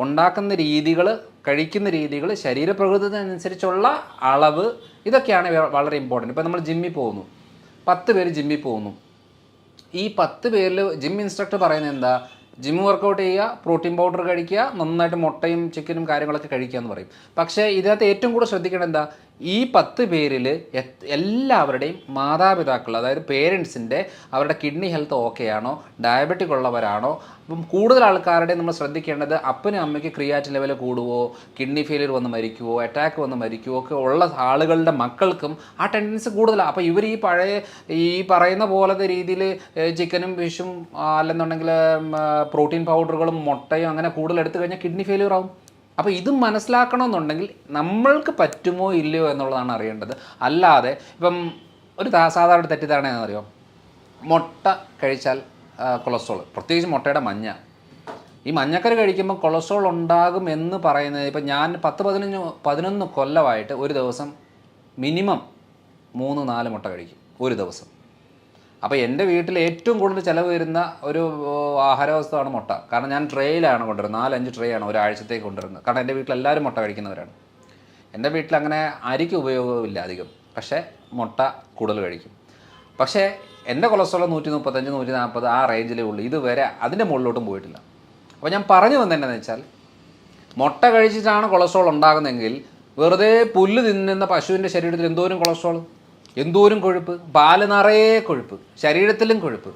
ഉണ്ടാക്കുന്ന രീതികൾ, കഴിക്കുന്ന രീതികൾ, ശരീരപ്രകൃതത്തിനനുസരിച്ചുള്ള അളവ്, ഇതൊക്കെയാണ് വളരെ ഇമ്പോർട്ടൻറ്റ്. ഇപ്പോൾ നമ്മൾ ജിമ്മിൽ പോകുന്നു, 10 പേര് ജിമ്മിൽ പോകുന്നു. ഈ 10 പേരിൽ ജിം ഇൻസ്ട്രക്ടർ പറയുന്നത് എന്താ? ജിം വർക്കൗട്ട് ചെയ്യുക, പ്രോട്ടീൻ പൗഡർ കഴിക്കുക, നന്നായിട്ട് മുട്ടയും ചിക്കനും കാര്യങ്ങളൊക്കെ കഴിക്കുക എന്ന് പറയും. പക്ഷേ ഇതിനകത്ത് ഏറ്റവും കൂടുതൽ ശ്രദ്ധിക്കേണ്ടത് എന്താ? ഈ 10 പേരിൽ എല്ലാവരുടെയും മാതാപിതാക്കൾ, അതായത് പേരൻസിൻ്റെ അവരുടെ കിഡ്നി ഹെൽത്ത് ഓക്കെ ആണോ, ഡയബറ്റിക് ഉള്ളവരാണോ? അപ്പം കൂടുതൽ ആൾക്കാരുടെ നമ്മൾ ശ്രദ്ധിക്കേണ്ടത് അപ്പനും അമ്മയ്ക്ക് ക്രിയാറ്റിൻ ലെവൽ കൂടുവോ, കിഡ്നി ഫെയിലിയർ വന്ന് മരിക്കുവോ, അറ്റാക്ക് വന്ന് മരിക്കുവോ ഒക്കെ ഉള്ള ആളുകളുടെ മക്കൾക്കും ആ ടെൻഡൻസി കൂടുതലാണ്. അപ്പോൾ ഇവർ ഈ പറയുന്ന പോലത്തെ രീതിയിൽ ചിക്കനും ഫിഷും അല്ലെന്നുണ്ടെങ്കിൽ പ്രോട്ടീൻ പൗഡറുകളും മുട്ടയും അങ്ങനെ കൂടുതൽ എടുത്തു കഴിഞ്ഞാൽ കിഡ്നി ഫെയിലിയർ ആവും. അപ്പോൾ ഇത് മനസ്സിലാക്കണമെന്നുണ്ടെങ്കിൽ നമ്മൾക്ക് പറ്റുമോ ഇല്ലയോ എന്നുള്ളതാണ് അറിയേണ്ടത്. അല്ലാതെ ഇപ്പം ഒരു സാധാരണ തെറ്റിദ്ധാരണ എന്നറിയോ, മുട്ട കഴിച്ചാൽ കൊളസ്ട്രോൾ, പ്രത്യേകിച്ച് മുട്ടയുടെ മഞ്ഞ, ഈ മഞ്ഞക്കറി കഴിക്കുമ്പോൾ കൊളസ്ട്രോൾ ഉണ്ടാകും എന്ന് പറയുന്നത്, ഇപ്പം ഞാൻ 10-11 കൊല്ലമായിട്ട് ഒരു ദിവസം മിനിമം 3-4 മുട്ട കഴിക്കും ഒരു ദിവസം. അപ്പോൾ എൻ്റെ വീട്ടിൽ ഏറ്റവും കൂടുതൽ ചിലവ് വരുന്ന ഒരു ആഹാരവസ്തുവാണ് മുട്ട. കാരണം ഞാൻ ട്രേയിലാണ് കൊണ്ടുവരുന്നത്, 4-5 ട്രേ ആണ് ഒരാഴ്ചത്തേക്ക് കൊണ്ടുവരുന്നത്. കാരണം എൻ്റെ വീട്ടിൽ എല്ലാവരും മുട്ട കഴിക്കുന്നവരാണ്. എൻ്റെ വീട്ടിൽ അങ്ങനെ അരിക്ക് ഉപയോഗമില്ല അധികം, പക്ഷേ മുട്ട കൂടുതൽ കഴിക്കും. പക്ഷേ എൻ്റെ കൊളസ്ട്രോൾ 135-140 ആ റേഞ്ചിലേ ഉള്ളൂ. ഇതുവരെ അതിൻ്റെ മുകളിലോട്ടും പോയിട്ടില്ല. അപ്പോൾ ഞാൻ പറഞ്ഞു വന്നതെന്നു വെച്ചാൽ, മുട്ട കഴിച്ചിട്ടാണ് കൊളസ്ട്രോൾ ഉണ്ടാകുന്നതെങ്കിൽ വെറുതെ പുല്ല് തിന്നുന്ന പശുവിൻ്റെ ശരീരത്തിൽ എന്തോരം കൊളസ്ട്രോൾ, എന്തോരം കൊഴുപ്പ്, പാല് നിറയെ കൊഴുപ്പ്, ശരീരത്തിലും കൊഴുപ്പ്.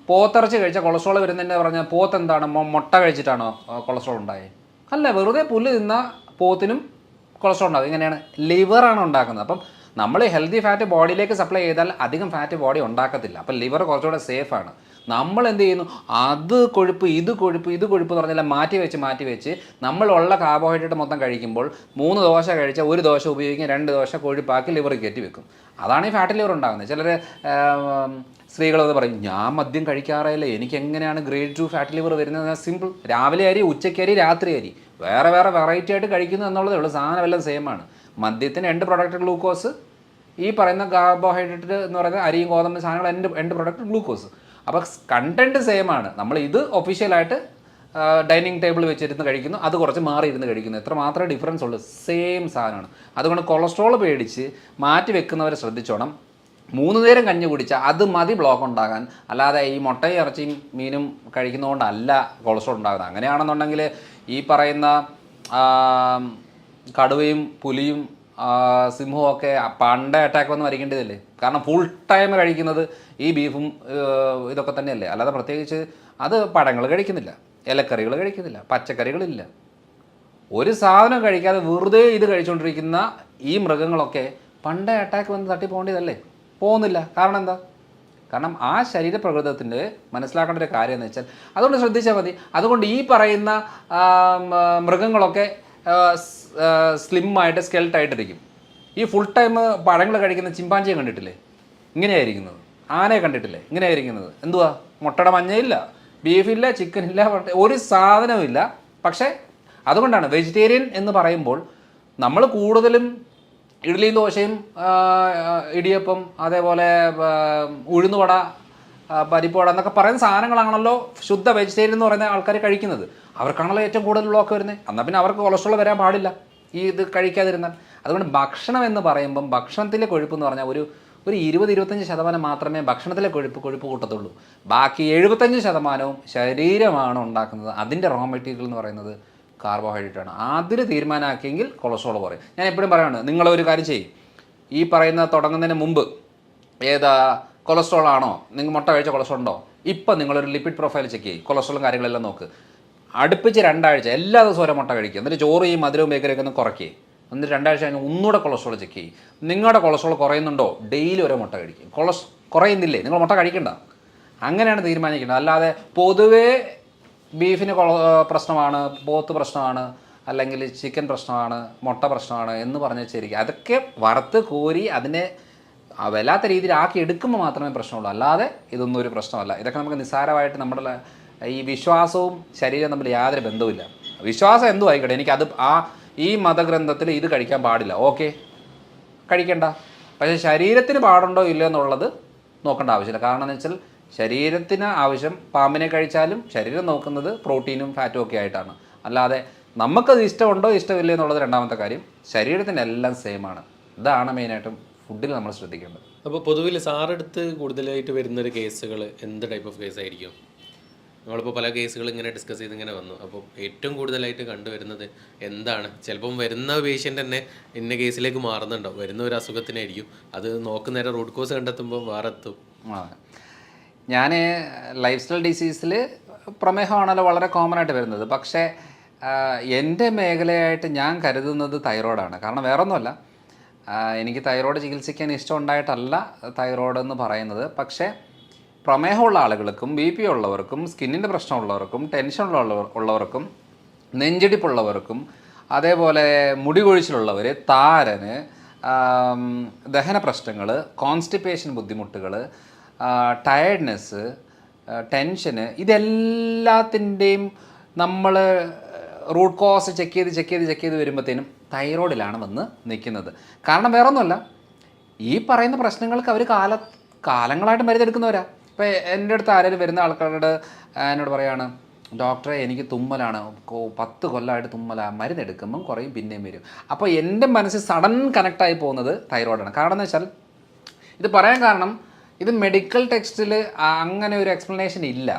പോത്തിറച്ചി കഴിച്ചാൽ കൊളസ്ട്രോൾ വരുന്നതിൻ്റെ പറഞ്ഞാൽ പോത്ത് എന്താണ്, മുട്ട കഴിച്ചിട്ടാണോ കൊളസ്ട്രോൾ ഉണ്ടായത്? അല്ല, വെറുതെ പുല്ല് തിന്ന പോത്തിനും കൊളസ്ട്രോൾ ഉണ്ടാകും. ഇങ്ങനെയാണ് ലിവറാണ് ഉണ്ടാക്കുന്നത്. അപ്പം നമ്മൾ ഹെൽത്തി ഫാറ്റ് ബോഡിയിലേക്ക് സപ്ലൈ ചെയ്താൽ അധികം ഫാറ്റ് ബോഡി ഉണ്ടാക്കത്തില്ല. അപ്പം ലിവർ കുറച്ചുകൂടെ സേഫാണ്. നമ്മൾ എന്ത് ചെയ്യുന്നു, ഇത് കൊഴുപ്പ് എന്ന് പറഞ്ഞാൽ മാറ്റി വെച്ച് നമ്മളുള്ള കാർബോഹൈഡ്രേറ്റ് മൊത്തം കഴിക്കുമ്പോൾ 3 ദോശ കഴിച്ചാൽ 1 ദോശ ഉപയോഗിക്കും, 2 ദോശ കൊഴുപ്പാക്കി ലിവർ കയറ്റി വെക്കും. അതാണ് ഈ ഫാറ്റ് ലിവർ ഉണ്ടാകുന്നത്. ചിലർ സ്ത്രീകളെന്ന് പറയും, ഞാൻ മദ്യം കഴിക്കാറേയില്ല, എനിക്ക് എങ്ങനെയാണ് ഗ്രേഡ് 2 ഫാറ്റ് ലിവർ വരുന്നത്? സിമ്പിൾ, രാവിലെ അരി, ഉച്ചയ്ക്ക് അരി, രാത്രി അരി, വേറെ വെറൈറ്റി ആയിട്ട് കഴിക്കുന്നു എന്നുള്ളതേ ഉള്ളൂ. സാധനം എല്ലാം സെയിം ആണ്. മദ്യത്തിന് എൻഡ് പ്രൊഡക്റ്റ് ഗ്ലൂക്കോസ്, ഈ പറയുന്ന കാർബോഹൈഡ്രേറ്റ് എന്ന് പറയുന്ന അരിയും ഗോതമ്പ് സാധനങ്ങൾ എൻഡ് പ്രൊഡക്റ്റ് ഗ്ലൂക്കോസ്. അപ്പോൾ കണ്ടൻറ്റ് സെയിം ആണ്. നമ്മൾ ഇത് ഒഫീഷ്യലായിട്ട് ഡൈനിങ് ടേബിൾ വെച്ചിരുന്ന് കഴിക്കുന്നു, അത് കുറച്ച് മാറി ഇരുന്ന് കഴിക്കുന്നു. എത്ര മാത്രമേ ഡിഫറൻസ് ഉള്ളൂ, സെയിം സാധനമാണ്. അതുകൊണ്ട് കൊളസ്ട്രോൾ പേടിച്ച് മാറ്റി വെക്കുന്നവരെ ശ്രദ്ധിച്ചോണം. 3 നേരം കഞ്ഞി കുടിച്ചാൽ അത് മതി ബ്ലോക്ക് ഉണ്ടാകാൻ. അല്ലാതെ ഈ മുട്ടയും ഇറച്ചിയും മീനും കഴിക്കുന്നതുകൊണ്ടല്ല കൊളസ്ട്രോൾ ഉണ്ടാകുന്നത്. അങ്ങനെയാണെന്നുണ്ടെങ്കിൽ ഈ പറയുന്ന കടുവയും പുലിയും സിംഹവും ഒക്കെ പണ്ടേ അറ്റാക്ക് വന്ന് മരിക്കേണ്ടതല്ലേ? കാരണം ഫുൾ ടൈം കഴിക്കുന്നത് ഈ ബീഫും ഇതൊക്കെ തന്നെയല്ലേ. അല്ലാതെ പ്രത്യേകിച്ച് അത് പഴങ്ങൾ കഴിക്കുന്നില്ല, ഇലക്കറികൾ കഴിക്കുന്നില്ല, പച്ചക്കറികളില്ല, ഒരു സാധനം കഴിക്കാതെ വെറുതെ ഇത് കഴിച്ചുകൊണ്ടിരിക്കുന്ന ഈ മൃഗങ്ങളൊക്കെ പണ്ടേ അറ്റാക്ക് വന്ന് തട്ടി പോകേണ്ടതല്ലേ? പോകുന്നില്ല. കാരണം എന്താ? കാരണം ആ ശരീരപ്രകൃതത്തിൻ്റെ മനസ്സിലാക്കേണ്ട ഒരു കാര്യം എന്ന് വെച്ചാൽ, അതുകൊണ്ട് ശ്രദ്ധിച്ചാൽ മതി. അതുകൊണ്ട് ഈ പറയുന്ന മൃഗങ്ങളൊക്കെ സ്ലിമ്മായിട്ട് സ്കെൽട്ടായിട്ടിരിക്കും. ഈ ഫുൾ ടൈം പഴങ്ങൾ കഴിക്കുന്ന ചിമ്പാഞ്ചിയെ കണ്ടിട്ടില്ലേ? ഇങ്ങനെയായിരിക്കുന്നത്. ആനയെ കണ്ടിട്ടില്ലേ? ഇങ്ങനെയായിരിക്കുന്നത്. എന്തുവാ? മുട്ടയുടെ മഞ്ഞയില്ല, ബീഫില്ല, ചിക്കനില്ല, ഒരു സാധനമില്ല. പക്ഷേ അതുകൊണ്ടാണ് വെജിറ്റേറിയൻ എന്ന് പറയുമ്പോൾ നമ്മൾ കൂടുതലും ഇഡ്ഡലിയും ദോശയും ഇടിയപ്പം, അതേപോലെ ഉഴുന്നുവട, പരിപ്പുവട എന്നൊക്കെ പറയുന്ന സാധനങ്ങളാണല്ലോ ശുദ്ധ വെജിറ്റേറിയൻ എന്ന് പറയുന്ന ആൾക്കാർ കഴിക്കുന്നത്. അവർക്കാണല്ലോ ഏറ്റവും കൂടുതൽ ബ്ലോക്ക് വരുന്നത്. എന്നാൽ പിന്നെ അവർക്ക് കൊളസ്ട്രോൾ വരാൻ പാടില്ല ഈ ഇത് കഴിക്കാതിരുന്നാൽ. അതുകൊണ്ട് ഭക്ഷണം എന്ന് പറയുമ്പം ഭക്ഷണത്തിലെ കൊഴുപ്പ് എന്ന് പറഞ്ഞാൽ ഒരു 20-25% മാത്രമേ ഭക്ഷണത്തിലെ കൊഴുപ്പ് കൂട്ടത്തുള്ളൂ. ബാക്കി 75% ശരീരമാണ് ഉണ്ടാക്കുന്നത്. അതിൻ്റെ റോ മെറ്റീരിയൽ എന്ന് പറയുന്നത് കാർബോഹൈഡ്രേറ്റ് ആണ്. അതിൽ തീരുമാനമാക്കിയെങ്കിൽ കൊളസ്ട്രോൾ കുറയും. ഞാൻ എപ്പോഴും പറയുന്നത്, നിങ്ങളൊരു കാര്യം ചെയ്യും, ഈ പറയുന്ന തുടങ്ങുന്നതിന് മുമ്പ് കൊളസ്ട്രോൾ ആണോ, നിങ്ങൾ മുട്ട കഴിച്ച കൊളസ്ട്രോൾ ഉണ്ടോ, ഇപ്പം നിങ്ങളൊരു ലിപ്പിഡ് പ്രൊഫൈൽ ചെക്ക് ചെയ്യും, കൊളസ്ട്രോളും കാര്യങ്ങളെല്ലാം നോക്ക്. അടുപ്പിച്ച് 2 ആഴ്ച എല്ലാ ദിവസവും ഓരോ മുട്ട കഴിക്കുക. എന്നിട്ട് ചോറ് ഈ മധുരവും ബേക്കറിയൊക്കെ ഒന്ന് കുറയ്ക്കുക. എന്നിട്ട് 2 ആഴ്ച കഴിഞ്ഞ് ഒന്നുകൂടെ കൊളസ്ട്രോൾ ചെക്ക് ചെയ്യും. നിങ്ങളുടെ കൊളസ്ട്രോൾ കുറയുന്നുണ്ടോ, ഡെയിലി ഓരോ മുട്ട കഴിക്കും. കുറയുന്നില്ലേ, നിങ്ങൾ മുട്ട കഴിക്കണ്ട. അങ്ങനെയാണ് തീരുമാനിക്കേണ്ടത്. അല്ലാതെ പൊതുവേ ബീഫിന് പ്രശ്നമാണ്, പോത്ത് പ്രശ്നമാണ്, അല്ലെങ്കിൽ ചിക്കൻ പ്രശ്നമാണ്, മുട്ട പ്രശ്നമാണ് എന്ന് പറഞ്ഞ് വെച്ചിരിക്കുക. അതൊക്കെ വറുത്ത് കോരി അതിനെ വല്ലാത്ത രീതിയിൽ ആക്കി എടുക്കുമ്പോൾ മാത്രമേ പ്രശ്നമുള്ളൂ. അല്ലാതെ ഇതൊന്നും ഒരു പ്രശ്നമല്ല. ഇതൊക്കെ നമുക്ക് നിസ്സാരമായിട്ട് നമ്മുടെ ഈ വിശ്വാസവും ശരീരവും തമ്മിൽ യാതൊരു ബന്ധവുമില്ല. വിശ്വാസം എന്തും ആയിക്കോട്ടെ, എനിക്കത് ഈ മതഗ്രന്ഥത്തിൽ ഇത് കഴിക്കാൻ പാടില്ല, ഓക്കെ, കഴിക്കണ്ട. പക്ഷേ ശരീരത്തിന് പാടുണ്ടോ ഇല്ലയോ എന്നുള്ളത് നോക്കേണ്ട ആവശ്യമില്ല. കാരണം എന്ന് വെച്ചാൽ ശരീരത്തിന് ആവശ്യം പാമ്പിനെ കഴിച്ചാലും ശരീരം നോക്കുന്നത് പ്രോട്ടീനും ഫാറ്റും ഒക്കെ ആയിട്ടാണ്. അല്ലാതെ നമുക്കത് ഇഷ്ടമുണ്ടോ ഇഷ്ടമില്ല എന്നുള്ളത് രണ്ടാമത്തെ കാര്യം. ശരീരത്തിന് എല്ലാം സെയിമാണ്. ഇതാണ് മെയിനായിട്ടും ഫുഡിൽ നമ്മൾ ശ്രദ്ധിക്കേണ്ടത്. അപ്പോൾ പൊതുവിൽ സാറെടുത്ത് കൂടുതലായിട്ട് വരുന്നൊരു കേസുകൾ എന്ത് ടൈപ്പ് ഓഫ് കേസ് ആയിരിക്കും? നമ്മളിപ്പോൾ പല കേസുകൾ ഇങ്ങനെ ഡിസ്കസ് ചെയ്ത് ഇങ്ങനെ വന്നു. അപ്പോൾ ഏറ്റവും കൂടുതലായിട്ട് കണ്ടുവരുന്നത് എന്താണ്? ചിലപ്പം വരുന്ന പേഷ്യൻ്റ് തന്നെ ഇന്ന കേസിലേക്ക് മാറുന്നുണ്ടാവും. വരുന്ന ഒരു അസുഖത്തിനായിരിക്കും, അത് നോക്കുന്നേരം റൂട്ട് കോസ് കണ്ടെത്തുമ്പോൾ വേറെ എത്തും. ഞാൻ ലൈഫ് സ്റ്റൈൽ ഡിസീസിൽ പ്രമേഹമാണല്ലോ വളരെ കോമൺ ആയിട്ട് വരുന്നത്. പക്ഷേ എൻ്റെ മേഖലയായിട്ട് ഞാൻ കരുതുന്നത് തൈറോയ്ഡാണ്. കാരണം വേറൊന്നുമല്ല, എനിക്ക് തൈറോയ്ഡ് ചികിത്സിക്കാൻ ഇഷ്ടമുണ്ടായിട്ടല്ല തൈറോയ്ഡ് എന്ന് പറയുന്നത്. പക്ഷേ പ്രമേഹമുള്ള ആളുകൾക്കും BP ഉള്ളവർക്കും സ്കിന്നിൻ്റെ പ്രശ്നമുള്ളവർക്കും ടെൻഷൻ ഉള്ളവർക്കും നെഞ്ചിടിപ്പുള്ളവർക്കും അതേപോലെ മുടി കൊഴിച്ചിലുള്ളവർ, താരന്, ദഹന പ്രശ്നങ്ങൾ, കോൺസ്റ്റിപ്പേഷൻ ബുദ്ധിമുട്ടുകൾ, ടയർഡ്നെസ്, ടെൻഷന്, ഇതെല്ലാത്തിൻ്റെയും നമ്മൾ റൂട്ട് കോസ് ചെക്ക് ചെയ്ത് വരുമ്പോഴത്തേനും തൈറോയ്ഡിലാണ് വന്ന് നിൽക്കുന്നത്. കാരണം വേറൊന്നുമല്ല, ഈ പറയുന്ന പ്രശ്നങ്ങൾക്ക് അവർ കാലങ്ങളായിട്ട് മരുന്നെടുക്കുന്നവരാ. ഇപ്പോൾ എൻ്റെ അടുത്ത് ആരെങ്കിലും വരുന്ന ആൾക്കാരോട് എന്നോട് പറയാണ്, ഡോക്ടറെ എനിക്ക് തുമ്മലാണ്, 10 കൊല്ലമായിട്ട് തുമ്മലാണ്, മരുന്നെടുക്കുമ്പം കുറയും പിന്നെയും വരും. അപ്പോൾ എൻ്റെ മനസ്സിൽ സഡൻ കണക്റ്റായി പോകുന്നത് തൈറോയ്ഡാണ്. കാരണം എന്ന് വെച്ചാൽ ഇത് പറയാൻ കാരണം, ഇത് മെഡിക്കൽ ടെക്സ്റ്റിൽ അങ്ങനെ ഒരു എക്സ്പ്ലനേഷൻ ഇല്ല.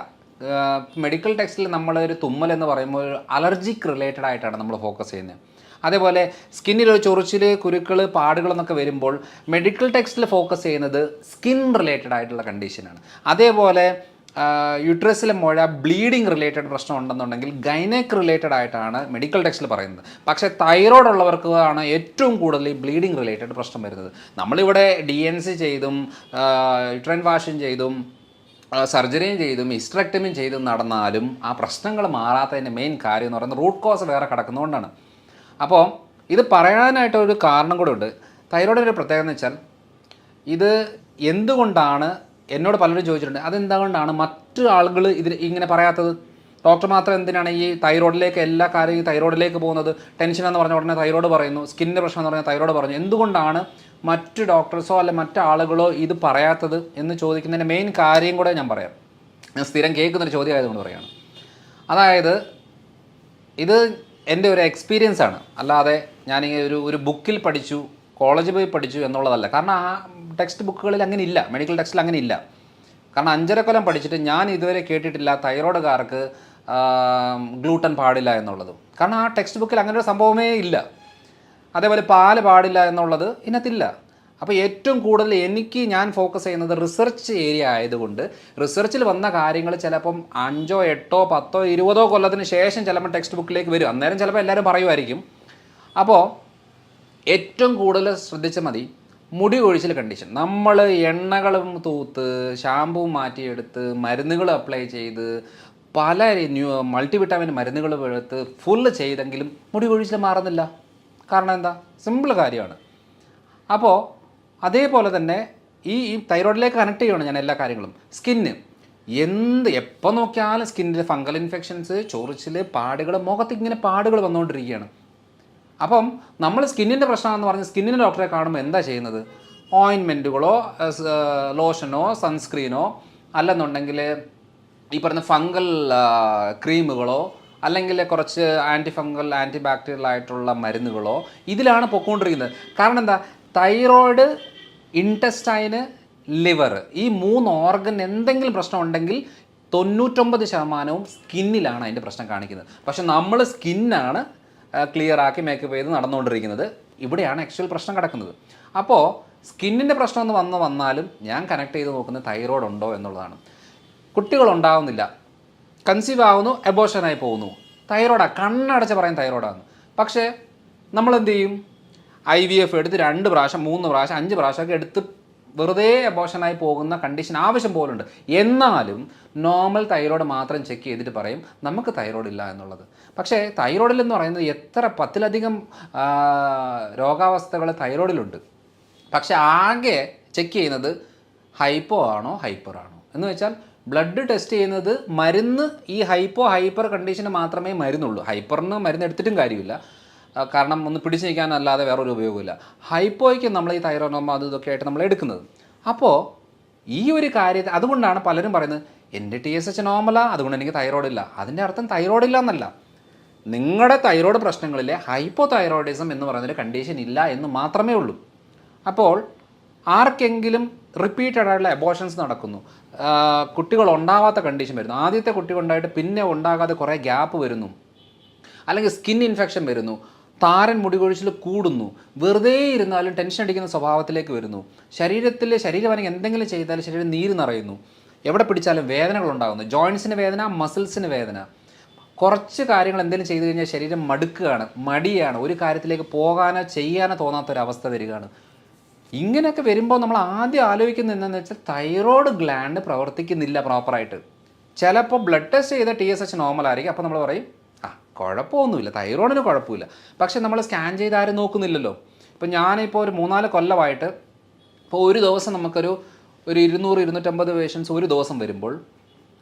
മെഡിക്കൽ ടെക്സ്റ്റിൽ നമ്മളൊരു തുമ്മൽ എന്ന് പറയുമ്പോൾ ഒരു അലർജിക് റിലേറ്റഡ് ആയിട്ടാണ് നമ്മൾ ഫോക്കസ് ചെയ്യുന്നത്. അതേപോലെ സ്കിന്നിലൊരു ചൊറിച്ചിൽ, കുരുക്കൾ, പാടുകൾ എന്നൊക്കെ വരുമ്പോൾ മെഡിക്കൽ ടെക്സ്റ്റിൽ ഫോക്കസ് ചെയ്യുന്നത് സ്കിൻ റിലേറ്റഡ് ആയിട്ടുള്ള കണ്ടീഷനാണ്. അതേപോലെ യൂട്രസിലെ മുഴ, ബ്ലീഡിങ് റിലേറ്റഡ് പ്രശ്നം ഉണ്ടെന്നുണ്ടെങ്കിൽ ഗൈനക് റിലേറ്റഡ് ആയിട്ടാണ് മെഡിക്കൽ ടെക്സ്റ്റിൽ പറയുന്നത്. പക്ഷേ തൈറോയ്ഡ് ഉള്ളവർക്കാണ് ഏറ്റവും കൂടുതൽ ഈ ബ്ലീഡിങ് റിലേറ്റഡ് പ്രശ്നം വരുന്നത്. നമ്മളിവിടെ DNC ചെയ്തും യൂട്രൈൻ വാഷും ചെയ്തും സർജറിയും ചെയ്തും ഹിസ്റ്ററക്ടമിയും ചെയ്തും നടന്നാലും ആ പ്രശ്നങ്ങൾ മാറാത്തതിൻ്റെ മെയിൻ കാര്യം എന്ന് പറയുന്നത് റൂട്ട് കോസ് വേറെ കിടക്കുന്നതുകൊണ്ടാണ്. അപ്പോൾ ഇത് പറയാനായിട്ടൊരു കാരണം കൂടെ ഉണ്ട്. തൈറോയ്ഡിൻ്റെ ഒരു പ്രത്യേകത എന്ന് വെച്ചാൽ, ഇത് എന്തുകൊണ്ടാണ്, എന്നോട് പലരും ചോദിച്ചിട്ടുണ്ട്, അതെന്തുകൊണ്ടാണ് മറ്റു ആളുകൾ ഇതിൽ ഇങ്ങനെ പറയാത്തത്? ഡോക്ടർ മാത്രം എന്തിനാണ് ഈ തൈറോയ്ഡിലേക്ക് എല്ലാ കാര്യവും ഈ തൈറോയ്ഡിലേക്ക് പോകുന്നത്? ടെൻഷൻ എന്ന് പറഞ്ഞ ഉടനെ തൈറോയ്ഡ് പറയുന്നു, സ്കിന്നിൻ്റെ പ്രശ്നം എന്ന് പറഞ്ഞാൽ തൈറോയ്ഡ് പറഞ്ഞു. എന്തുകൊണ്ടാണ് മറ്റു ഡോക്ടേഴ്സോ അല്ലെ മറ്റു ആളുകളോ ഇത് പറയാത്തത് എന്ന് ചോദിക്കുന്നതിൻ്റെ മെയിൻ കാര്യം കൂടെ ഞാൻ പറയാം. ഞാൻ സ്ഥിരം കേൾക്കുന്നൊരു ചോദ്യം ആയതുകൊണ്ട് പറയുകയാണ്. അതായത് ഇത് എൻ്റെ ഒരു എക്സ്പീരിയൻസ് ആണ്, അല്ലാതെ ഞാൻ ഒരു ബുക്കിൽ പഠിച്ചു, കോളേജിൽ പോയി പഠിച്ചു എന്നുള്ളതല്ല. കാരണം ആ ടെക്സ്റ്റ് ബുക്കുകളിൽ അങ്ങനെ ഇല്ല, മെഡിക്കൽ ടെക്സ്റ്റിൽ അങ്ങനെ ഇല്ല. കാരണം 5.5 കൊല്ലം പഠിച്ചിട്ട് ഞാൻ ഇതുവരെ കേട്ടിട്ടില്ല തൈറോയ്ഡുകാർക്ക് ഗ്ലൂട്ടൻ പാടില്ല എന്നുള്ളത്. കാരണം ആ ടെക്സ്റ്റ് ബുക്കിൽ അങ്ങനെ ഒരു സംഭവമേ ഇല്ല. അതേപോലെ പാല് പാടില്ല എന്നുള്ളത് ഇതിനകത്തില്ല. അപ്പോൾ ഏറ്റവും കൂടുതൽ ഞാൻ ഫോക്കസ് ചെയ്യുന്നത് റിസർച്ച് ഏരിയ ആയതുകൊണ്ട് റിസർച്ചിൽ വന്ന കാര്യങ്ങൾ ചിലപ്പം 5, 8, 10, 20 കൊല്ലത്തിന് ശേഷം ചിലപ്പോൾ ടെക്സ്റ്റ് ബുക്കിലേക്ക് വരും. അന്നേരം ചിലപ്പോൾ എല്ലാവരും പറയുമായിരിക്കും. അപ്പോൾ ഏറ്റവും കൂടുതൽ ശ്രദ്ധിച്ചാൽ മതി മുടി കൊഴിച്ചിൽ കണ്ടീഷൻ. നമ്മൾ എണ്ണകളും തൂത്ത് ഷാമ്പൂ മാറ്റിയെടുത്ത് മരുന്നുകൾ അപ്ലൈ ചെയ്ത് പല മൾട്ടിവിറ്റാമിൻ മരുന്നുകൾ എടുത്ത് ഫുള്ള് ചെയ്തെങ്കിലും മുടി കൊഴിച്ചിൽ മാറുന്നില്ല. കാരണം എന്താ? സിമ്പിൾ കാര്യമാണ്. അപ്പോൾ അതേപോലെ തന്നെ ഈ തൈറോയ്ഡിലേക്ക് കണക്ട് ചെയ്യണം ഞാൻ എല്ലാ കാര്യങ്ങളും. സ്കിന്ന് എപ്പോൾ നോക്കിയാലും സ്കിന്നിൽ ഫംഗൽ ഇൻഫെക്ഷൻസ്, ചൊറിച്ചിൽ, പാടുകൾ, മുഖത്ത് ഇങ്ങനെ പാടുകൾ വന്നുകൊണ്ടിരിക്കുകയാണ്. അപ്പം നമ്മൾ സ്കിന്നിൻ്റെ പ്രശ്നമാണെന്ന് പറഞ്ഞ് സ്കിന്നിൻ്റെ ഡോക്ടറെ കാണുമ്പോൾ എന്താ ചെയ്യുന്നത്? ഓയിൻമെൻറ്റുകളോ ലോഷനോ സൺസ്ക്രീനോ അല്ലെന്നുണ്ടെങ്കിൽ ഈ പറഞ്ഞ ഫംഗൽ ക്രീമുകളോ അല്ലെങ്കിൽ കുറച്ച് ആൻറ്റി ബാക്ടീരിയൽ ആയിട്ടുള്ള മരുന്നുകളോ ഇതിലാണ് പൊയ്ക്കൊണ്ടിരിക്കുന്നത്. കാരണം എന്താ? തൈറോയ്ഡ്, ഇൻറ്റസ്റ്റൈന്, ലിവർ, ഈ 3 ഓർഗൻ എന്തെങ്കിലും പ്രശ്നം ഉണ്ടെങ്കിൽ 99% സ്കിന്നിലാണ് അതിൻ്റെ പ്രശ്നം കാണിക്കുന്നത്. പക്ഷെ നമ്മൾ സ്കിന്നാണ് ക്ലിയർ ആക്കി മേക്കപ്പ് ചെയ്ത് നടന്നുകൊണ്ടിരിക്കുന്നത്. ഇവിടെയാണ് ആക്ച്വൽ പ്രശ്നം കിടക്കുന്നത്. അപ്പോൾ സ്കിന്നിൻ്റെ പ്രശ്നം എന്ന് വന്നാലും ഞാൻ കണക്ട് ചെയ്ത് നോക്കുന്നത് തൈറോയ്ഡ് ഉണ്ടോ എന്നുള്ളതാണ്. കുട്ടികളുണ്ടാവുന്നില്ല, കൺസീവ് ആവുന്നു, എബോഷനായി പോകുന്നു, തൈറോയ്ഡാണ്, കണ്ണടച്ച് പറയും തൈറോയ്ഡാണ്. പക്ഷേ നമ്മളെന്ത് ചെയ്യും? IVF എടുത്ത് 2 പ്രാവശ്യം 3 പ്രാവശ്യം 5 പ്രാവശ്യമൊക്കെ എടുത്ത് വെറുതെ അബോഷനായി പോകുന്ന കണ്ടീഷൻ ആവശ്യം പോലുണ്ട്. എന്നാലും നോർമൽ തൈറോയ്ഡ് മാത്രം ചെക്ക് ചെയ്തിട്ട് പറയും നമുക്ക് തൈറോയ്ഡ് ഇല്ല എന്നുള്ളത്. പക്ഷേ തൈറോയ്ഡിലെന്ന് പറയുന്നത് എത്ര 10ലധികം രോഗാവസ്ഥകൾ തൈറോയ്ഡിലുണ്ട്. പക്ഷേ ആകെ ചെക്ക് ചെയ്യുന്നത് ഹൈപ്പോ ആണോ ഹൈപ്പർ ആണോ എന്ന് വെച്ചാൽ ബ്ലഡ് ടെസ്റ്റ് ചെയ്യുന്നത് മരുന്ന് ഈ ഹൈപ്പർ കണ്ടീഷന് മാത്രമേ മരുന്നുള്ളൂ. ഹൈപ്പറിന് മരുന്ന് എടുത്തിട്ടും കാര്യമില്ല, കാരണം ഒന്ന് പിടിച്ചു നിൽക്കാനല്ലാതെ വേറൊരു ഉപയോഗമില്ല. ഹൈപ്പോയ്ക്ക് നമ്മൾ ഈ തൈറോയ്ഡ് അത് ഇതൊക്കെ ആയിട്ട് നമ്മൾ എടുക്കുന്നത്. അപ്പോൾ ഈ ഒരു കാര്യത്തെ അതുകൊണ്ടാണ് പലരും പറയുന്നത് എൻ്റെ TSH നോർമലാണ്, അതുകൊണ്ട് എനിക്ക് തൈറോയ്ഡ് ഇല്ല. അതിൻ്റെ അർത്ഥം തൈറോയ്ഡ് ഇല്ല എന്നല്ല, നിങ്ങളുടെ തൈറോയ്ഡ് പ്രശ്നങ്ങളിലെ ഹൈപ്പോ തൈറോയിഡിസം എന്ന് പറയുന്നൊരു കണ്ടീഷൻ ഇല്ല എന്ന് മാത്രമേ ഉള്ളൂ. അപ്പോൾ ആർക്കെങ്കിലും റിപ്പീറ്റഡ് ആയിട്ടുള്ള അബോർഷൻസ് നടക്കുന്നു, കുട്ടികൾ ഉണ്ടാവാത്ത കണ്ടീഷൻ വരുന്നു, ആദ്യത്തെ കുട്ടികൾ ഉണ്ടായിട്ട് പിന്നെ ഉണ്ടാകാതെ കുറേ ഗ്യാപ്പ് വരുന്നു, അല്ലെങ്കിൽ സ്കിൻ ഇൻഫെക്ഷൻ വരുന്നു, താരൻ മുടികൊഴിച്ചിൽ കൂടുന്നു, വെറുതെ ഇരുന്നാലും ടെൻഷൻ അടിക്കുന്ന സ്വഭാവത്തിലേക്ക് വരുന്നു, ശരീരഭാരം എന്തെങ്കിലും ചെയ്താൽ ശരീരം നീര് നിറയുന്നു, എവിടെ പിടിച്ചാലും വേദനകൾ ഉണ്ടാകുന്നു, ജോയിൻസിന് വേദന, മസിൽസിന് വേദന, കുറച്ച് കാര്യങ്ങൾ എന്തെങ്കിലും ചെയ്തു കഴിഞ്ഞാൽ ശരീരം മടുക്കുകയാണ്, മടിയാണ്, ഒരു കാര്യത്തിലേക്ക് പോകാനോ ചെയ്യാനോ തോന്നാത്തൊരവസ്ഥ വരികയാണ്. ഇങ്ങനെയൊക്കെ വരുമ്പോൾ നമ്മൾ ആദ്യം ആലോചിക്കുന്നത് എന്താണെന്ന് വെച്ചാൽ തൈറോയ്ഡ് ഗ്ലാൻഡ് പ്രവർത്തിക്കുന്നില്ല പ്രോപ്പറായിട്ട്. ചിലപ്പോൾ ബ്ലഡ് ടെസ്റ്റ് ചെയ്ത TSH നോർമൽ ആയിരിക്കും, അപ്പോൾ നമ്മൾ പറയും കുഴപ്പമൊന്നുമില്ല, തൈറോയിഡിന് കുഴപ്പമില്ല. പക്ഷെ നമ്മൾ സ്കാൻ ചെയ്ത് ആരും നോക്കുന്നില്ലല്ലോ. ഇപ്പോൾ ഞാനിപ്പോൾ ഒരു 3-4 കൊല്ലമായിട്ട് ഇപ്പോൾ ഒരു ദിവസം നമുക്കൊരു 200-250 പേഷ്യൻസ് ഒരു ദിവസം വരുമ്പോൾ,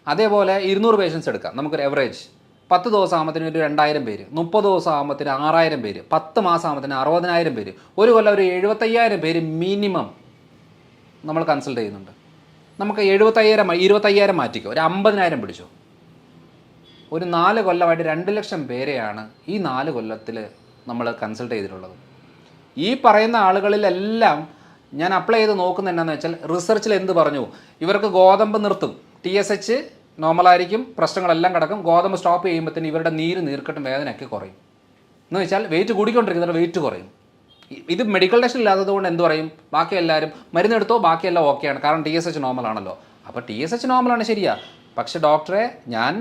അതേപോലെ 200 പേഷ്യൻസ് എടുക്കാം, നമുക്കൊരു എവറേജ് 10 ദിവസം ആകുമ്പോഴത്തേന് ഒരു 2000 പേര്, 30 ദിവസം ആകുമ്പോഴത്തേന് 6000 പേര്, 10 മാസം ആകുമ്പോഴത്തേന് 60000 പേര്, ഒരു കൊല്ലം ഒരു 75000 പേര് മിനിമം നമ്മൾ കൺസൾട്ട് ചെയ്യുന്നുണ്ട്. നമുക്ക് 25,000 മാറ്റിക്കോ, ഒരു 50,000 പിടിച്ചോ. ഒരു 4 കൊല്ലമായിട്ട് 2 ലക്ഷം പേരെയാണ് ഈ 4 കൊല്ലത്തിൽ നമ്മൾ കൺസൾട്ട് ചെയ്തിട്ടുള്ളത്. ഈ പറയുന്ന ആളുകളിലെല്ലാം ഞാൻ അപ്ലൈ ചെയ്ത് നോക്കുന്നത് എന്താണെന്ന് വെച്ചാൽ റിസർച്ചിൽ എന്ത് പറഞ്ഞു, ഇവർക്ക് ഗോതമ്പ് നിർത്തും, TSH നോർമലായിരിക്കും, പ്രശ്നങ്ങളെല്ലാം കിടക്കും, ഗോതമ്പ് സ്റ്റോപ്പ് ചെയ്യുമ്പോഴത്തേന് ഇവരുടെ നീർക്കെട്ടും വേദനയൊക്കെ കുറയും. എന്ന് വെച്ചാൽ വെയിറ്റ് കൂടിക്കൊണ്ടിരിക്കുന്നവരുടെ വെയിറ്റ് കുറയും. ഇത് മെഡിക്കൽ ടെസ്റ്റ് ഇല്ലാത്തത് കൊണ്ട് എന്ത് പറയും, ബാക്കി എല്ലാവരും മരുന്നെടുത്തോ, ബാക്കിയെല്ലാം ഓക്കെയാണ്, കാരണം TSH നോർമലാണല്ലോ. അപ്പോൾ TSH നോർമലാണ് ശരിയാ, പക്ഷേ ഡോക്ടറെ ഞാൻ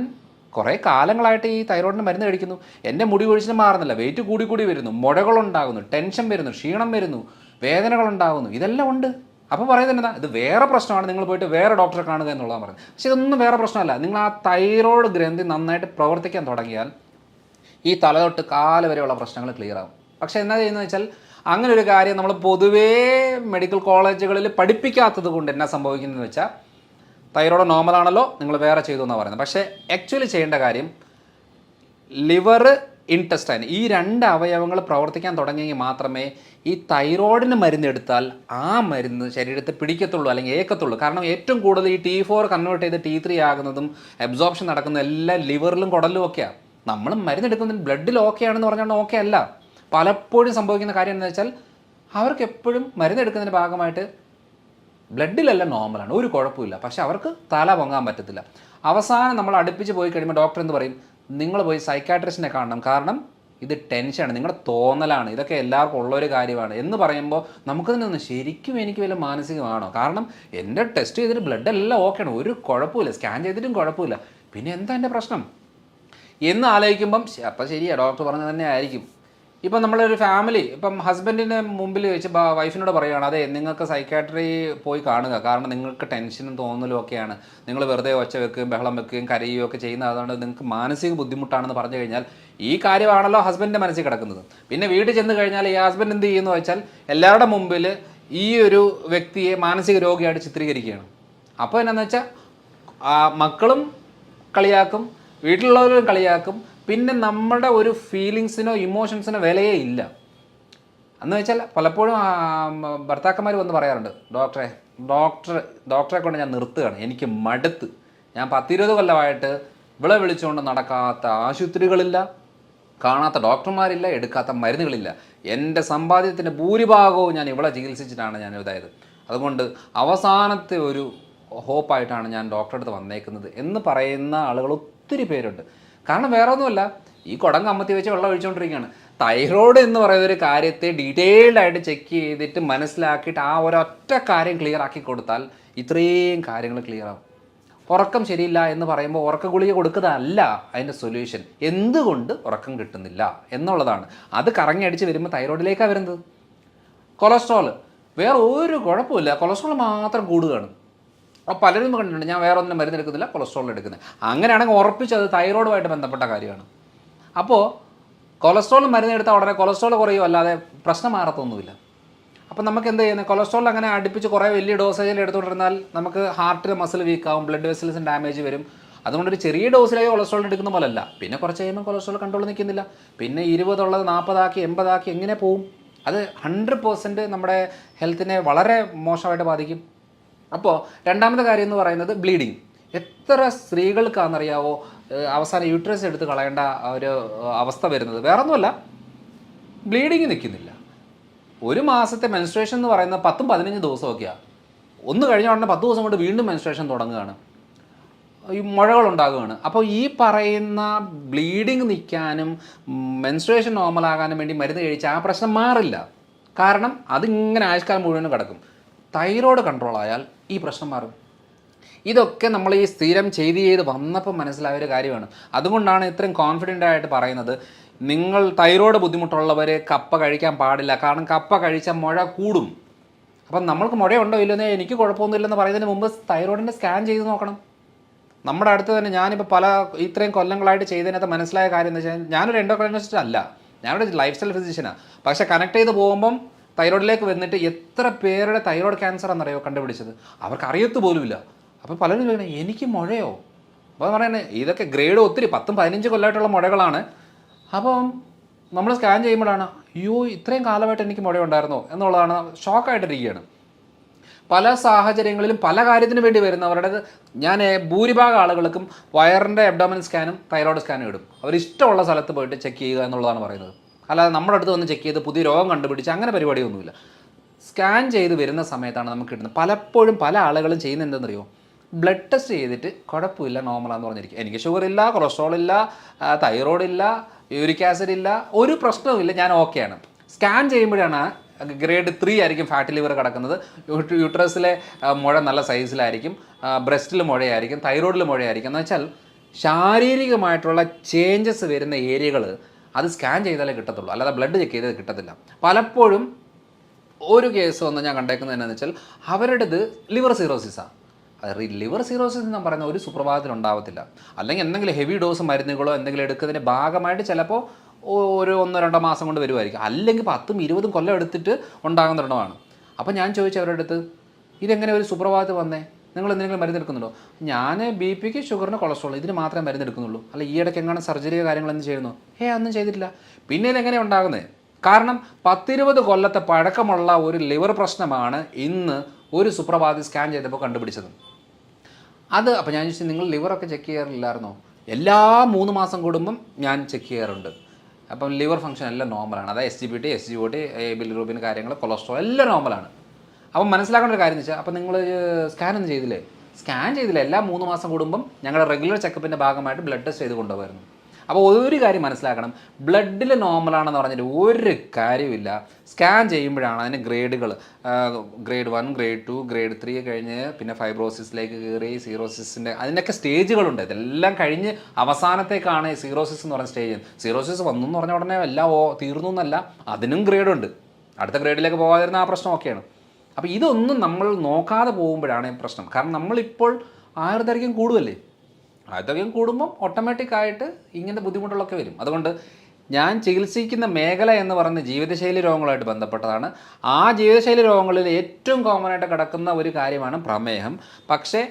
കുറേ കാലങ്ങളായിട്ട് ഈ തൈറോയിഡിന് മരുന്ന് കഴിക്കുന്നു, എൻ്റെ മുടി കൊഴിച്ചിലും മാറുന്നില്ല, വെയിറ്റ് കൂടി വരുന്നു, മുഴകളുണ്ടാകുന്നു, ടെൻഷൻ വരുന്നു, ക്ഷീണം വരുന്നു, വേദനകളുണ്ടാകുന്നു, ഇതെല്ലാം ഉണ്ട്. അപ്പോൾ പറയുന്നത് എന്താ, ഇത് വേറെ പ്രശ്നമാണ്, നിങ്ങൾ പോയിട്ട് വേറെ ഡോക്ടറെ കാണുക എന്നുള്ളതാണ് പറയുന്നത്. പക്ഷേ ഇതൊന്നും വേറെ പ്രശ്നമല്ല. നിങ്ങൾ ആ തൈറോയ്ഡ് ഗ്രന്ഥി നന്നായിട്ട് പ്രവർത്തിക്കാൻ തുടങ്ങിയാൽ ഈ തല തൊട്ട് കാല് വരെയുള്ള പ്രശ്നങ്ങൾ ക്ലിയർ ആകും. പക്ഷേ എന്താ ചെയ്യുന്നത് വെച്ചാൽ അങ്ങനെ ഒരു കാര്യം നമ്മൾ പൊതുവേ മെഡിക്കൽ കോളേജുകളിൽ പഠിപ്പിക്കാത്തത് കൊണ്ട് എന്നാ സംഭവിക്കുന്നതെന്ന് വെച്ചാൽ തൈറോയ്ഡ് നോർമലാണല്ലോ, നിങ്ങൾ വേറെ ചെയ്തു എന്നാണ് പറയുന്നത്. പക്ഷേ ആക്ച്വലി ചെയ്യേണ്ട കാര്യം ലിവർ, ഇൻറ്റസ്റ്റൈൻ ഈ 2 അവയവങ്ങൾ പ്രവർത്തിക്കാൻ തുടങ്ങിയെങ്കിൽ മാത്രമേ ഈ തൈറോയിഡിന് മരുന്നെടുത്താൽ ആ മരുന്ന് ശരീരത്തെ പിടിക്കത്തുള്ളൂ, അല്ലെങ്കിൽ ഏക്കത്തുള്ളൂ. കാരണം ഏറ്റവും കൂടുതൽ ഈ T4 കൺവേർട്ട് ചെയ്ത് T3 ആകുന്നതും അബ്സോർപ്ഷൻ നടക്കുന്നതും എല്ലാം ലിവറിലും കുടലിലും ഒക്കെയാണ്. നമ്മൾ മരുന്നെടുക്കുന്നതിന് ബ്ലഡിൽ ഓക്കെ ആണെന്ന് പറഞ്ഞാൽ ഓക്കെ അല്ല. പലപ്പോഴും സംഭവിക്കുന്ന കാര്യം എന്താണെന്ന് വെച്ചാൽ അവർക്ക് എപ്പോഴും മരുന്നെടുക്കുന്നതിൻ്റെ ഭാഗമായിട്ട് ബ്ലഡിലെല്ലാം നോർമലാണ്, ഒരു കുഴപ്പമില്ല, പക്ഷെ അവർക്ക് തല പൊങ്ങാൻ പറ്റത്തില്ല. അവസാനം നമ്മൾ അടുപ്പിച്ച് പോയി കഴിയുമ്പോൾ ഡോക്ടർ എന്ത് പറയും, നിങ്ങൾ പോയി സൈക്കാട്രിസ്റ്റിനെ കാണണം, കാരണം ഇത് ടെൻഷനാണ്, നിങ്ങളുടെ തോന്നലാണ്, ഇതൊക്കെ എല്ലാവർക്കും ഉള്ളൊരു കാര്യമാണ് എന്ന് പറയുമ്പോൾ നമുക്കതിനൊന്ന് ശരിക്കും എനിക്ക് വല്ല മാനസികമാണോ, കാരണം എൻ്റെ ടെസ്റ്റ് ചെയ്തിട്ട് ബ്ലഡ് എല്ലാം ഓക്കെയാണ്, ഒരു കുഴപ്പമില്ല, സ്കാൻ ചെയ്തിട്ടും കുഴപ്പമില്ല, പിന്നെ എന്താ എൻ്റെ പ്രശ്നം എന്ന് ആലോചിക്കുമ്പം അപ്പം ശരിയാണ്, ഡോക്ടർ പറഞ്ഞത് തന്നെ ആയിരിക്കും. ഇപ്പം നമ്മളൊരു ഫാമിലി ഇപ്പം ഹസ്ബൻഡിൻ്റെ മുമ്പിൽ വെച്ച് വൈഫിനോട് പറയുകയാണ്, അതെ നിങ്ങൾക്ക് സൈക്കാട്രി പോയി കാണുക, കാരണം നിങ്ങൾക്ക് ടെൻഷനും തോന്നലും ഒക്കെയാണ്, നിങ്ങൾ വെറുതെ ഒച്ച വെക്കുകയും ബഹളം വെക്കുകയും കരയുകയും ഒക്കെ ചെയ്യുന്നത്, അതുകൊണ്ട് നിങ്ങൾക്ക് മാനസിക ബുദ്ധിമുട്ടാണെന്ന് പറഞ്ഞു കഴിഞ്ഞാൽ ഈ കാര്യമാണല്ലോ ഹസ്ബൻഡിൻ്റെ മനസ്സിൽ കിടക്കുന്നത്. പിന്നെ വീട്ടിൽ ചെന്ന് കഴിഞ്ഞാൽ ഈ ഹസ്ബൻഡ് എന്ത് ചെയ്യുന്നു വെച്ചാൽ എല്ലാവരുടെ മുമ്പിൽ ഈ ഒരു വ്യക്തിയെ മാനസിക രോഗിയായിട്ട് ചിത്രീകരിക്കുകയാണ്. അപ്പോൾ എന്നാന്ന് വെച്ചാൽ മക്കളും കളിയാക്കും, വീട്ടിലുള്ളവരും കളിയാക്കും, പിന്നെ നമ്മുടെ ഒരു ഫീലിങ്സിനോ ഇമോഷൻസിനോ വിലയേ ഇല്ല. എന്ന് വെച്ചാൽ പലപ്പോഴും ഭർത്താക്കന്മാർ വന്ന് പറയാറുണ്ട്, ഡോക്ടറെ കൊണ്ട് ഞാൻ നിർത്തുകയാണ്, എനിക്ക് മടുത്ത്, ഞാൻ 10-20 കൊല്ലമായിട്ട് ഇവളെ വിളിച്ചുകൊണ്ട് നടക്കാത്ത ആശുപത്രികളില്ല, കാണാത്ത ഡോക്ടർമാരില്ല, എടുക്കാത്ത മരുന്നുകളില്ല, എൻ്റെ സമ്പാദ്യത്തിൻ്റെ ഭൂരിഭാഗവും ഞാൻ ഇവളെ ചികിത്സിച്ചിട്ടാണ് ഞാൻ ഇതായത്, അതുകൊണ്ട് അവസാനത്തെ ഒരു ഹോപ്പായിട്ടാണ് ഞാൻ ഡോക്ടറെ അടുത്ത് വന്നേക്കുന്നത് എന്ന് പറയുന്ന ആളുകൾ ഒത്തിരി പേരുണ്ട്. കാരണം വേറെ ഒന്നുമല്ല, ഈ കുടം കമ്മത്തി വെച്ച് വെള്ളം ഒഴിച്ചുകൊണ്ടിരിക്കുകയാണ്. തൈറോയ്ഡ് എന്ന് പറയുന്ന ഒരു കാര്യത്തെ ഡീറ്റെയിൽഡ് ആയിട്ട് ചെക്ക് ചെയ്തിട്ട് മനസ്സിലാക്കിയിട്ട് ആ ഒരൊറ്റ കാര്യം ക്ലിയർ ആക്കി കൊടുത്താൽ ഇത്രയും കാര്യങ്ങൾ ക്ലിയർ ആവും. ഉറക്കം ശരിയില്ല എന്ന് പറയുമ്പോൾ ഉറക്ക ഗുളിക കൊടുക്കുന്നതല്ല അതിൻ്റെ സൊല്യൂഷൻ, എന്തുകൊണ്ട് ഉറക്കം കിട്ടുന്നില്ല എന്നുള്ളതാണ്. അത് കറങ്ങി അടിച്ച് വരുമ്പോൾ തൈറോയ്ഡിലേക്കാണ് വരുന്നത്. കൊളസ്ട്രോൾ വേറെ ഒരു കുഴപ്പമില്ല, കൊളസ്ട്രോൾ മാത്രം കൂടുകയാണ്. അപ്പോൾ പലരും കണ്ടിട്ടുണ്ട് ഞാൻ വേറെ ഒന്നും മരുന്ന് എടുക്കുന്നില്ല, കൊളസ്ട്രോൾ എടുക്കുന്നത്. അങ്ങനെയാണെങ്കിൽ ഉറപ്പിച്ചത് തൈറോയിഡുമായിട്ട് ബന്ധപ്പെട്ട കാര്യമാണ്. അപ്പോൾ കൊളസ്ട്രോൾ മരുന്ന് എടുത്താൽ ഉടനെ കൊളസ്ട്രോൾ കുറയും, അല്ലാതെ പ്രശ്നം മാറത്തൊന്നുമില്ല. അപ്പം നമുക്ക് എന്ത് ചെയ്യുന്നത്, കൊളസ്ട്രോൾ അങ്ങനെ അടുപ്പിച്ച് കുറേ വലിയ ഡോസേജിൽ എടുത്തുകൊണ്ടിരുന്നാൽ നമുക്ക് ഹാർട്ടിൽ മസിൽ വീക്കാവും, ബ്ലഡ് വെസൽസിന് ഡാമേജ് വരും. അതുകൊണ്ടൊരു ചെറിയ ഡോസിലായി കൊളസ്ട്രോൾ എടുക്കുന്ന പോലല്ല. പിന്നെ കുറച്ച് കഴിയുമ്പോൾ കൊളസ്ട്രോൾ കൺട്രോൾ നിൽക്കുന്നില്ല, പിന്നെ 20 ഉള്ളത് 40 ആക്കി 80 ആക്കി എങ്ങനെ പോവും? അത് 100% നമ്മുടെ ഹെൽത്തിനെ വളരെ മോശമായിട്ട് ബാധിക്കും. അപ്പോൾ രണ്ടാമത്തെ കാര്യം എന്ന് പറയുന്നത് ബ്ലീഡിങ്. എത്ര സ്ത്രീകൾക്കാണെന്നറിയാവോ അവസാനം യൂട്രസ് എടുത്ത് കളയേണ്ട ഒരു അവസ്ഥ വരുന്നത്? വേറൊന്നുമല്ല, ബ്ലീഡിങ് നിൽക്കുന്നില്ല. ഒരു മാസത്തെ മെൻസ്ട്രേഷൻ എന്ന് പറയുന്നത് 10-15 ദിവസമൊക്കെയാണ്. ഒന്ന് കഴിഞ്ഞ ഉടനെ 10 ദിവസം കൊണ്ട് വീണ്ടും മെൻസ്ട്രേഷൻ തുടങ്ങുകയാണ്, ഈ മുഴകളുണ്ടാകുകയാണ്. അപ്പോൾ ഈ പറയുന്ന ബ്ലീഡിങ് നിൽക്കാനും മെൻസ്ട്രേഷൻ നോർമലാകാനും വേണ്ടി മരുന്ന് കഴിച്ചാൽ ആ പ്രശ്നം മാറില്ല. കാരണം അതിങ്ങനെ ആയുഷ്കാലം മുഴുവനും കിടക്കും. തൈറോയ്ഡ് കൺട്രോൾ ആയാൽ ഈ പ്രശ്നം മാറും. ഇതൊക്കെ നമ്മൾ ഈ സ്ഥിരം ചെയ്ത് വന്നപ്പോൾ മനസ്സിലായ ഒരു കാര്യമാണ്. അതുകൊണ്ടാണ് ഇത്രയും കോൺഫിഡൻ്റ് ആയിട്ട് പറയുന്നത്, നിങ്ങൾ തൈറോയ്ഡ് ബുദ്ധിമുട്ടുള്ളവർ കപ്പ കഴിക്കാൻ പാടില്ല, കാരണം കപ്പ കഴിച്ചാൽ മുഴ കൂടും. അപ്പം നമ്മൾക്ക് മുഴയുണ്ടോ ഇല്ലെന്നോ എനിക്ക് കുഴപ്പമൊന്നുമില്ലെന്ന് പറയുന്നതിന് മുമ്പ് തൈറോയിഡിൻ്റെ സ്കാൻ ചെയ്ത് നോക്കണം. നമ്മുടെ അടുത്ത് തന്നെ ഞാനിപ്പോൾ ഇത്രയും കൊല്ലങ്ങളായിട്ട് ചെയ്തതിനകത്ത് മനസ്സിലായ കാര്യം എന്ന് വെച്ചാൽ, ഞാനൊരു എൻഡോക്രൈനോളജിസ്റ്റ് അല്ല, ഞാനൊരു ലൈഫ് സ്റ്റൈൽ ഫിസിഷ്യനാണ്. പക്ഷേ കണക്ട് ചെയ്ത് പോകുമ്പം തൈറോയിഡിലേക്ക് വന്നിട്ട് എത്ര പേരുടെ തൈറോയ്ഡ് ക്യാൻസർ എന്നറിയോ കണ്ടുപിടിച്ചത്? അവർക്ക് അറിയത്ത് പോലുമില്ല. അപ്പോൾ പലരും ചോദിക്കണം എനിക്ക് മുഴയോ? അപ്പോൾ പറയുന്നത് ഇതൊക്കെ ഗ്രേഡ് ഒത്തിരി 10-15 കൊല്ലമായിട്ടുള്ള മുഴകളാണ്. അപ്പം നമ്മൾ സ്കാൻ ചെയ്യുമ്പോഴാണ് അയ്യോ ഇത്രയും കാലമായിട്ട് എനിക്ക് മുഴയുണ്ടായിരുന്നോ എന്നുള്ളതാണ്, ഷോക്കായിട്ടിരിക്കുകയാണ്. പല സാഹചര്യങ്ങളിലും പല കാര്യത്തിന് വേണ്ടി വരുന്നവരുടെ ഞാൻ ഭൂരിഭാഗം ആളുകൾക്കും വയറിൻ്റെ അബ്ഡോമിനൽ സ്കാനും തൈറോയ്ഡ് സ്കാനും ഇടും. അവരിഷ്ടമുള്ള സ്ഥലത്ത് പോയിട്ട് ചെക്ക് ചെയ്യുക എന്നുള്ളതാണ് പറയുന്നത്. അല്ലാതെ നമ്മുടെ അടുത്ത് വന്ന് ചെക്ക് ചെയ്ത് പുതിയ രോഗം കണ്ടുപിടിച്ച് അങ്ങനെ പരിപാടിയൊന്നുമില്ല. സ്കാൻ ചെയ്ത് വരുന്ന സമയത്താണ് നമുക്ക് കിട്ടുന്നത്. പലപ്പോഴും പല ആളുകളും ചെയ്യുന്നത് എന്തെന്നറിയോ, ബ്ലഡ് ടെസ്റ്റ് ചെയ്തിട്ട് കുഴപ്പമില്ല നോർമലാന്ന് പറഞ്ഞിരിക്കും, എനിക്ക് ഷുഗർ ഇല്ല, കൊളസ്ട്രോൾ ഇല്ല, തൈറോയ്ഡ് ഇല്ല, യൂറിക് ആസിഡ് ഇല്ല, ഒരു പ്രശ്നവുമില്ല, ഞാൻ ഓക്കെയാണ്. സ്കാൻ ചെയ്യുമ്പോഴാണ് ഗ്രേഡ് 3 ആയിരിക്കും ഫാറ്റി ലിവർ കിടക്കുന്നത്, യൂട്രസിലെ മുഴ നല്ല സൈസിലായിരിക്കും, ബ്രസ്റ്റിൽ മുഴയായിരിക്കും, തൈറോയിഡിൽ മുഴയായിരിക്കും. എന്ന് വെച്ചാൽ ശാരീരികമായിട്ടുള്ള ചേഞ്ചസ് വരുന്ന ഏരിയകൾ അത് സ്കാൻ ചെയ്താലേ കിട്ടത്തുള്ളൂ, അല്ലാതെ ബ്ലഡ് ചെക്ക് ചെയ്താൽ കിട്ടത്തില്ല. പലപ്പോഴും ഒരു കേസ് വന്ന് ഞാൻ കണ്ടേക്കുന്നത് എന്നാന്ന് വെച്ചാൽ അവരുടേത് ലിവർ സിറോസിസാണ്. അത് ലിവർ സിറോസിസ് എന്ന് പറയുന്ന ഒരു സുപ്രഭാതത്തിൽ ഉണ്ടാവത്തില്ല. അല്ലെങ്കിൽ എന്തെങ്കിലും ഹെവി ഡോസ് മരുന്നുകളോ എന്തെങ്കിലും എടുക്കുന്നതിൻ്റെ ഭാഗമായിട്ട് ചിലപ്പോൾ ഒരു 1-2 മാസം കൊണ്ട് വരുമായിരിക്കും. അല്ലെങ്കിൽ 10-20 കൊല്ലം എടുത്തിട്ട് ഉണ്ടാകുന്ന ഒരെണ്ണമാണ്. അപ്പോൾ ഞാൻ ചോദിച്ചു അവരുടെ അടുത്ത്, ഇതെങ്ങനെ ഒരു സുപ്രഭാതത്തിൽ വന്നേ, നിങ്ങൾ എന്തെങ്കിലും മരുന്നെടുക്കുന്നുണ്ടോ? ഞാൻ BP-ക്ക്, ഷുഗറിന്, കൊളസ്ട്രോൾ ഇതിന് മാത്രമേ മരുന്നെടുക്കുന്നുള്ളൂ, അല്ല ഈ ഇടയ്ക്ക് എങ്ങനെ സർജറിയോ കാര്യങ്ങളൊന്നും ചെയ്യുന്നു? ഒന്നും ചെയ്തിട്ടില്ല. പിന്നെ ഇതെങ്ങനെ ഉണ്ടാകുന്നത്? കാരണം 10-20 കൊല്ലത്തെ പഴക്കമുള്ള ഒരു ലിവർ പ്രശ്നമാണ് ഇന്ന് ഒരു സുപ്രഭാതത്തിൽ സ്കാൻ ചെയ്തപ്പോൾ കണ്ടുപിടിച്ചത്. അപ്പോൾ ഞാൻ ചോദിച്ചു, നിങ്ങൾ ലിവറൊക്കെ ചെക്ക് ചെയ്യാറില്ലായിരുന്നോ? എല്ലാ 3 മാസം കൂടുമ്പം ഞാൻ ചെക്ക് ചെയ്യാറുണ്ട്. അപ്പം ലിവർ ഫംഗ്ഷൻ എല്ലാം നോർമലാണ്. അതായത് SGPT, SGOT, ബിലിറൂബിൻ കാര്യങ്ങൾ, കൊളസ്ട്രോൾ എല്ലാം നോർമലാണ്. അപ്പം മനസ്സിലാക്കേണ്ട ഒരു കാര്യം എന്ന് വെച്ചാൽ, അപ്പം നിങ്ങൾ സ്കാൻ ഒന്നും ചെയ്തില്ലേ? സ്കാൻ ചെയ്തില്ല. എല്ലാ 3 മാസം കൂടുമ്പം ഞങ്ങളുടെ റെഗുലർ ചെക്കപ്പിൻ്റെ ഭാഗമായിട്ട് ബ്ലഡ് ടെസ്റ്റ് ചെയ്ത് കൊണ്ടുപോയിരുന്നു. അപ്പോൾ ഒരു കാര്യം മനസ്സിലാക്കണം, ബ്ലഡിൽ നോർമലാണെന്ന് പറഞ്ഞിട്ട് ഒരു കാര്യമില്ല. സ്കാൻ ചെയ്യുമ്പോഴാണ് അതിന് ഗ്രേഡുകൾ, ഗ്രേഡ് 1, ഗ്രേഡ് 2, ഗ്രേഡ് 3 കഴിഞ്ഞ് പിന്നെ ഫൈബ്രോസിസിലേക്ക് കയറി, സീറോസിസിൻ്റെ അതിൻ്റെയൊക്കെ സ്റ്റേജുകളുണ്ട്. ഇതെല്ലാം കഴിഞ്ഞ് അവസാനത്തേക്കാണ് സീറോസിസ് എന്ന് പറഞ്ഞ സ്റ്റേജ്. സീറോസിസ് വന്നു എന്ന് പറഞ്ഞ ഉടനെ എല്ലാം തീർന്നു എന്നല്ല, അതിനും ഗ്രേഡുണ്ട്. അടുത്ത ഗ്രേഡിലേക്ക് പോകാതിരുന്ന ആ പ്രശ്നം ഒക്കെയാണ്. അപ്പോൾ ഇതൊന്നും നമ്മൾ നോക്കാതെ പോകുമ്പോഴാണ് പ്രശ്നം. കാരണം നമ്മളിപ്പോൾ ആയുർദൈർഘ്യം കൂടുമല്ലേ, ആയുർദൈർഘ്യം കൂടുമ്പം ഓട്ടോമാറ്റിക്കായിട്ട് ഇങ്ങനത്തെ ബുദ്ധിമുട്ടുകളൊക്കെ വരും. അതുകൊണ്ട് ഞാൻ ചികിത്സിക്കുന്ന മേഖല എന്ന് പറയുന്നത് ജീവിതശൈലി രോഗങ്ങളുമായിട്ട് ബന്ധപ്പെട്ടതാണ്. ആ ജീവിതശൈലി രോഗങ്ങളിൽ ഏറ്റവും കോമൺ ആയിട്ട് കിടക്കുന്ന ഒരു കാര്യമാണ് പ്രമേഹം. പക്ഷേ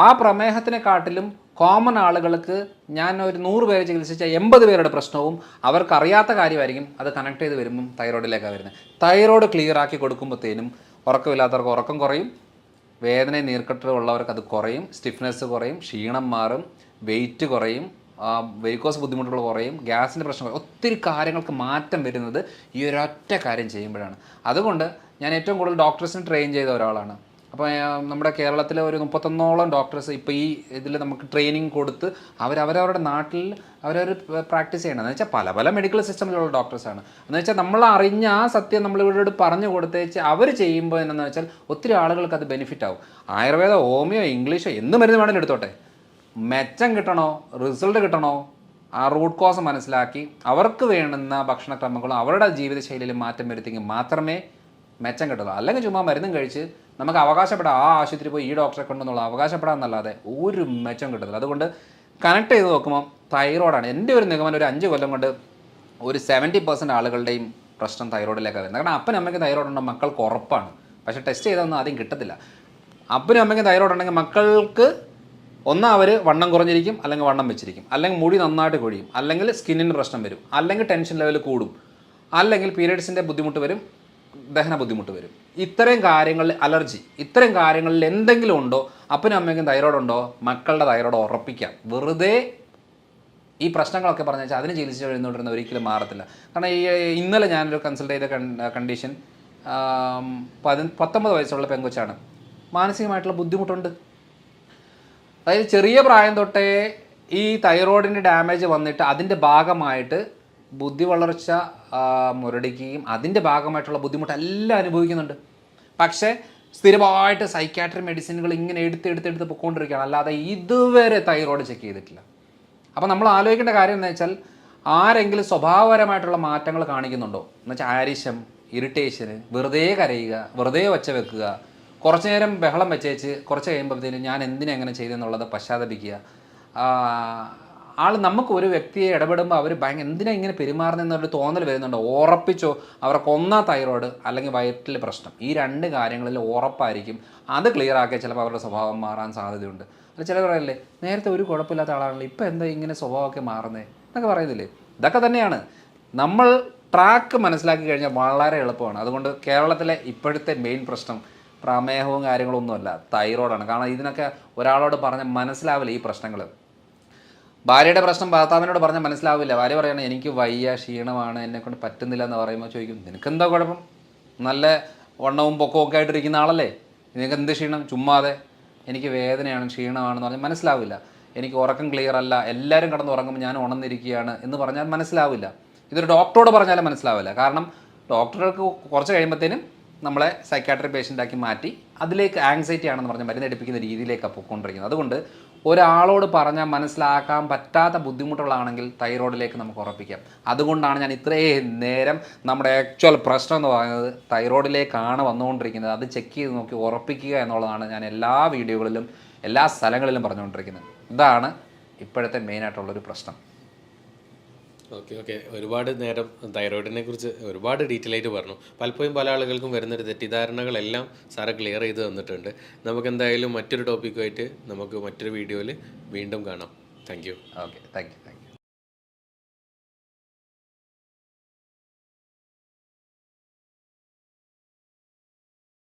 ആ പ്രമേഹത്തിനെക്കാട്ടിലും കോമൺ ആളുകൾക്ക് ഞാൻ ഒരു 100 പേരെ ചികിത്സിച്ച 80 പേരുടെ പ്രശ്നവും അവർക്കറിയാത്ത കാര്യമായിരിക്കും. അത് കണക്ട് ചെയ്ത് വരുമ്പം തൈറോയിഡിലേക്കാണ് വരുന്നത്. തൈറോയ്ഡ് ക്ലിയർ ആക്കി കൊടുക്കുമ്പോഴത്തേനും ഉറക്കമില്ലാത്തവർക്ക് ഉറക്കം കുറയും, വേദന നീർക്കെട്ട് ഉള്ളവർക്ക് അത് കുറയും, സ്റ്റിഫ്നെസ് കുറയും, ക്ഷീണം മാറും, വെയിറ്റ് കുറയും, വെരിക്കോസ് ബുദ്ധിമുട്ടുകൾ കുറയും, ഗ്യാസിൻ്റെ പ്രശ്നം കുറയും. ഒത്തിരി കാര്യങ്ങൾക്ക് മാറ്റം വരുന്നത് ഈ ഒരൊറ്റ കാര്യം ചെയ്യുമ്പോഴാണ്. അതുകൊണ്ട് ഞാൻ ഏറ്റവും കൂടുതൽ ഡോക്ടേഴ്സിന് ട്രെയിൻ ചെയ്ത ഒരാളാണ്. അപ്പോൾ നമ്മുടെ കേരളത്തിലെ ഒരു 31ഓളം ഡോക്ടേഴ്സ് ഇപ്പോൾ ഈ ഇതിൽ നമുക്ക് ട്രെയിനിങ് കൊടുത്ത് അവരവരുടെ നാട്ടിൽ അവരവർ പ്രാക്ടീസ് ചെയ്യണം. എന്ന് വെച്ചാൽ പല പല മെഡിക്കൽ സിസ്റ്റമിലുള്ള ഡോക്ടേഴ്സാണ്. എന്ന് വെച്ചാൽ നമ്മൾ അറിഞ്ഞ ആ സത്യം നമ്മളിവരോട് പറഞ്ഞു കൊടുത്തേച്ച് അവർ ചെയ്യുമ്പോൾ എന്താണെന്ന് വെച്ചാൽ ഒത്തിരി ആളുകൾക്ക് അത് ബെനിഫിറ്റ് ആവും. ആയുർവേദ, ഹോമിയോ, ഇംഗ്ലീഷോ എന്ത് മരുന്ന് വേണമെങ്കിലും എടുത്തോട്ടെ, മെച്ചം കിട്ടണോ, റിസൾട്ട് കിട്ടണോ, ആ റൂട്ട് കോസ് മനസ്സിലാക്കി അവർക്ക് വേണ്ടുന്ന ഭക്ഷണക്രമങ്ങളും അവരുടെ ജീവിതശൈലിയിലും മാറ്റം വരുത്തിയെങ്കിൽ മാത്രമേ മെച്ചം കിട്ടുള്ളൂ. അല്ലെങ്കിൽ ചുമ്മാ മരുന്നും കഴിച്ച് നമുക്ക് അവകാശപ്പെടാം ആ ആശുപത്രി പോയി ഈ ഡോക്ടറെ കൊണ്ടെന്നുള്ള അവകാശപ്പെടാമെന്നല്ലാതെ ഒരു മെച്ചം കിട്ടുന്നില്ല. അതുകൊണ്ട് കണക്ട് ചെയ്ത് നോക്കുമ്പോൾ തൈറോയിഡാണ്. എൻ്റെ ഒരു നിഗമനം ഒരു 5 കൊല്ലം കൊണ്ട് ഒരു 70% ആളുകളുടെയും പ്രശ്നം തൈറോയിഡിലേക്കാണ് വരുന്നത്. കാരണം അപ്പനും അമ്മയ്ക്ക് തൈറോയിഡ് ഉണ്ടോ മക്കൾക്ക് ഉറപ്പാണ്, പക്ഷേ ടെസ്റ്റ് ചെയ്തൊന്നും ആദ്യം കിട്ടത്തില്ല. അപ്പനും അമ്മയ്ക്കും തൈറോയിഡ് ഉണ്ടെങ്കിൽ മക്കൾക്ക് അവർ വണ്ണം കുറഞ്ഞിരിക്കും, അല്ലെങ്കിൽ വണ്ണം വെച്ചിരിക്കും, അല്ലെങ്കിൽ മുടി നന്നായിട്ട് കൊഴിയും, അല്ലെങ്കിൽ സ്കിന്നിന് പ്രശ്നം വരും, അല്ലെങ്കിൽ ടെൻഷൻ ലെവൽ കൂടും, അല്ലെങ്കിൽ പീരിയഡ്സിൻ്റെ ബുദ്ധിമുട്ട് വരും, ദഹന ബുദ്ധിമുട്ട് വരും. ഇത്രയും കാര്യങ്ങളിൽ അലർജി, ഇത്രയും കാര്യങ്ങളിൽ എന്തെങ്കിലും ഉണ്ടോ അപ്പനും അമ്മയ്ക്കും തൈറോയിഡ് ഉണ്ടോ മക്കളുടെ തൈറോയിഡ് ഉറപ്പിക്കാം. വെറുതെ ഈ പ്രശ്നങ്ങളൊക്കെ പറഞ്ഞു വെച്ചാൽ അതിന് ചികിത്സിച്ച് എഴുന്നോണ്ടിരുന്ന ഒരിക്കലും മാറത്തില്ല. കാരണം ഇന്നലെ ഞാനൊരു കൺസൾട്ട് ചെയ്ത കണ്ടീഷൻ 19 വയസ്സുള്ള പെങ്കൊച്ചാണ്. മാനസികമായിട്ടുള്ള ബുദ്ധിമുട്ടുണ്ട്. അതായത് ചെറിയ പ്രായം തൊട്ടേ ഈ തൈറോയിഡിൻ്റെ ഡാമേജ് വന്നിട്ട് അതിൻ്റെ ഭാഗമായിട്ട് ബുദ്ധി വളർച്ച മുരടിക്കുകയും അതിൻ്റെ ഭാഗമായിട്ടുള്ള ബുദ്ധിമുട്ട് എല്ലാം അനുഭവിക്കുന്നുണ്ട്. പക്ഷേ സ്ഥിരമായിട്ട് സൈക്യാട്രി മെഡിസിനുകൾ ഇങ്ങനെ എടുത്ത് പൊയ്ക്കൊണ്ടിരിക്കുകയാണ്, അല്ലാതെ ഇതുവരെ തൈറോയിഡ് ചെക്ക് ചെയ്തിട്ടില്ല. അപ്പോൾ നമ്മൾ ആലോചിക്കേണ്ട കാര്യം എന്ന് വെച്ചാൽ ആരെങ്കിലും സ്വഭാവപരമായിട്ടുള്ള മാറ്റങ്ങൾ കാണിക്കുന്നുണ്ടോ എന്ന് വെച്ചാൽ ആരിശം, ഇറിറ്റേഷന്, വെറുതെ കരയുക, വെറുതെ ഒച്ച വെക്കുക, കുറച്ച് നേരം ബഹളം വെച്ചേച്ച് കുറച്ച് കഴിയുമ്പോഴത്തേനും ഞാൻ എന്തിനാ എങ്ങനെ ചെയ്തെന്നുള്ളത് പശ്ചാത്തപിക്കുക. നമുക്ക് ഒരു വ്യക്തിയെ ഇടപെടുമ്പോൾ അവർ എന്തിനാ ഇങ്ങനെ പെരുമാറുന്നതെന്നൊരു തോന്നൽ വരുന്നുണ്ടോ, ഉറപ്പിച്ചോ അവർക്കൊന്നാ തൈറോയിഡ് അല്ലെങ്കിൽ വയറ്റിൽ പ്രശ്നം. ഈ 2 കാര്യങ്ങളിൽ ഉറപ്പായിരിക്കും. അത് ക്ലിയർ ആക്കിയാൽ ചിലപ്പോൾ അവരുടെ സ്വഭാവം മാറാൻ സാധ്യതയുണ്ട്. അല്ല ചിലർ പറയല്ലേ നേരത്തെ ഒരു കുഴപ്പമില്ലാത്ത ആളാണല്ലോ ഇപ്പം എന്താ ഇങ്ങനെ സ്വഭാവമൊക്കെ മാറുന്നത് എന്നൊക്കെ പറയുന്നില്ലേ. ഇതൊക്കെ തന്നെയാണ്. നമ്മൾ ട്രാക്ക് മനസ്സിലാക്കി കഴിഞ്ഞാൽ വളരെ എളുപ്പമാണ്. അതുകൊണ്ട് കേരളത്തിലെ ഇപ്പോഴത്തെ മെയിൻ പ്രശ്നം പ്രമേഹവും കാര്യങ്ങളൊന്നുമല്ല, തൈറോയിഡാണ്. കാരണം ഇതിനൊക്കെ ഒരാളോട് പറഞ്ഞാൽ മനസ്സിലാവില്ല ഈ പ്രശ്നങ്ങൾ. ഭാര്യയുടെ പ്രശ്നം ഭർത്താവിനോട് പറഞ്ഞാൽ മനസ്സിലാവില്ല. ഭാര്യ പറയണം എനിക്ക് വയ്യ, ക്ഷീണമാണ്, എന്നെക്കൊണ്ട് പറ്റുന്നില്ല എന്ന് പറയുമ്പോൾ ചോദിക്കും നിനക്കെന്താ കുഴപ്പം, നല്ല വണ്ണവും പൊക്കവും ഒക്കെ ആയിട്ടിരിക്കുന്ന ആളല്ലേ, നിനക്ക് എന്ത് ക്ഷീണം, ചുമ്മാതെ എനിക്ക് വേദനയാണ് ക്ഷീണമാണെന്ന് പറഞ്ഞാൽ മനസ്സിലാവില്ല. എനിക്ക് ഉറക്കം ക്ലിയർ അല്ല, എല്ലാവരും കിടന്ന് ഉറങ്ങുമ്പോൾ ഞാൻ ഉണർന്നിരിക്കുകയാണ് എന്ന് പറഞ്ഞാൽ മനസ്സിലാവില്ല. ഇതൊരു ഡോക്ടറോട് പറഞ്ഞാലും മനസ്സിലാവില്ല. കാരണം ഡോക്ടർക്ക് കുറച്ച് കഴിയുമ്പോഴത്തേനും നമ്മളെ സൈക്കാട്രി പേഷ്യൻ്റാക്കി മാറ്റി അതിലേക്ക് ആങ്സൈറ്റി ആണെന്ന് പറഞ്ഞ് മരുന്നെടുപ്പിക്കുന്ന രീതിയിലേക്കാണ് പോയിക്കൊണ്ടിരിക്കുന്നത്. അതുകൊണ്ട് ഒരാളോട് പറഞ്ഞാൽ മനസ്സിലാക്കാൻ പറ്റാത്ത ബുദ്ധിമുട്ടുകളാണെങ്കിൽ തൈറോയിഡിലേക്ക് നമുക്ക് ഉറപ്പിക്കാം. അതുകൊണ്ടാണ് ഞാൻ ഇത്രയും നേരം നമ്മുടെ ആക്ച്വൽ പ്രശ്നം എന്ന് പറയുന്നത് തൈറോയിഡിലേക്കാണ് വന്നുകൊണ്ടിരിക്കുന്നത്. അത് ചെക്ക് ചെയ്ത് നോക്കി ഉറപ്പിക്കുക എന്നുള്ളതാണ് ഞാൻ എല്ലാ വീഡിയോകളിലും എല്ലാ സ്ഥലങ്ങളിലും പറഞ്ഞുകൊണ്ടിരിക്കുന്നത്. ഇതാണ് ഇപ്പോഴത്തെ മെയിനായിട്ടുള്ളൊരു പ്രശ്നം. ഓക്കെ ഒരുപാട് നേരം തൈറോയിഡിനെ കുറിച്ച് ഒരുപാട് ഡീറ്റെയിൽ ആയിട്ട് പറഞ്ഞു. പലപ്പോഴും പല ആളുകൾക്കും വരുന്നൊരു തെറ്റിദ്ധാരണകളെല്ലാം സാറ് ക്ലിയർ ചെയ്ത് തന്നിട്ടുണ്ട്. നമുക്ക് എന്തായാലും മറ്റൊരു ടോപ്പിക്കുമായിട്ട് നമുക്ക് മറ്റൊരു വീഡിയോയിൽ വീണ്ടും കാണാം. Thank you. Okay thank you.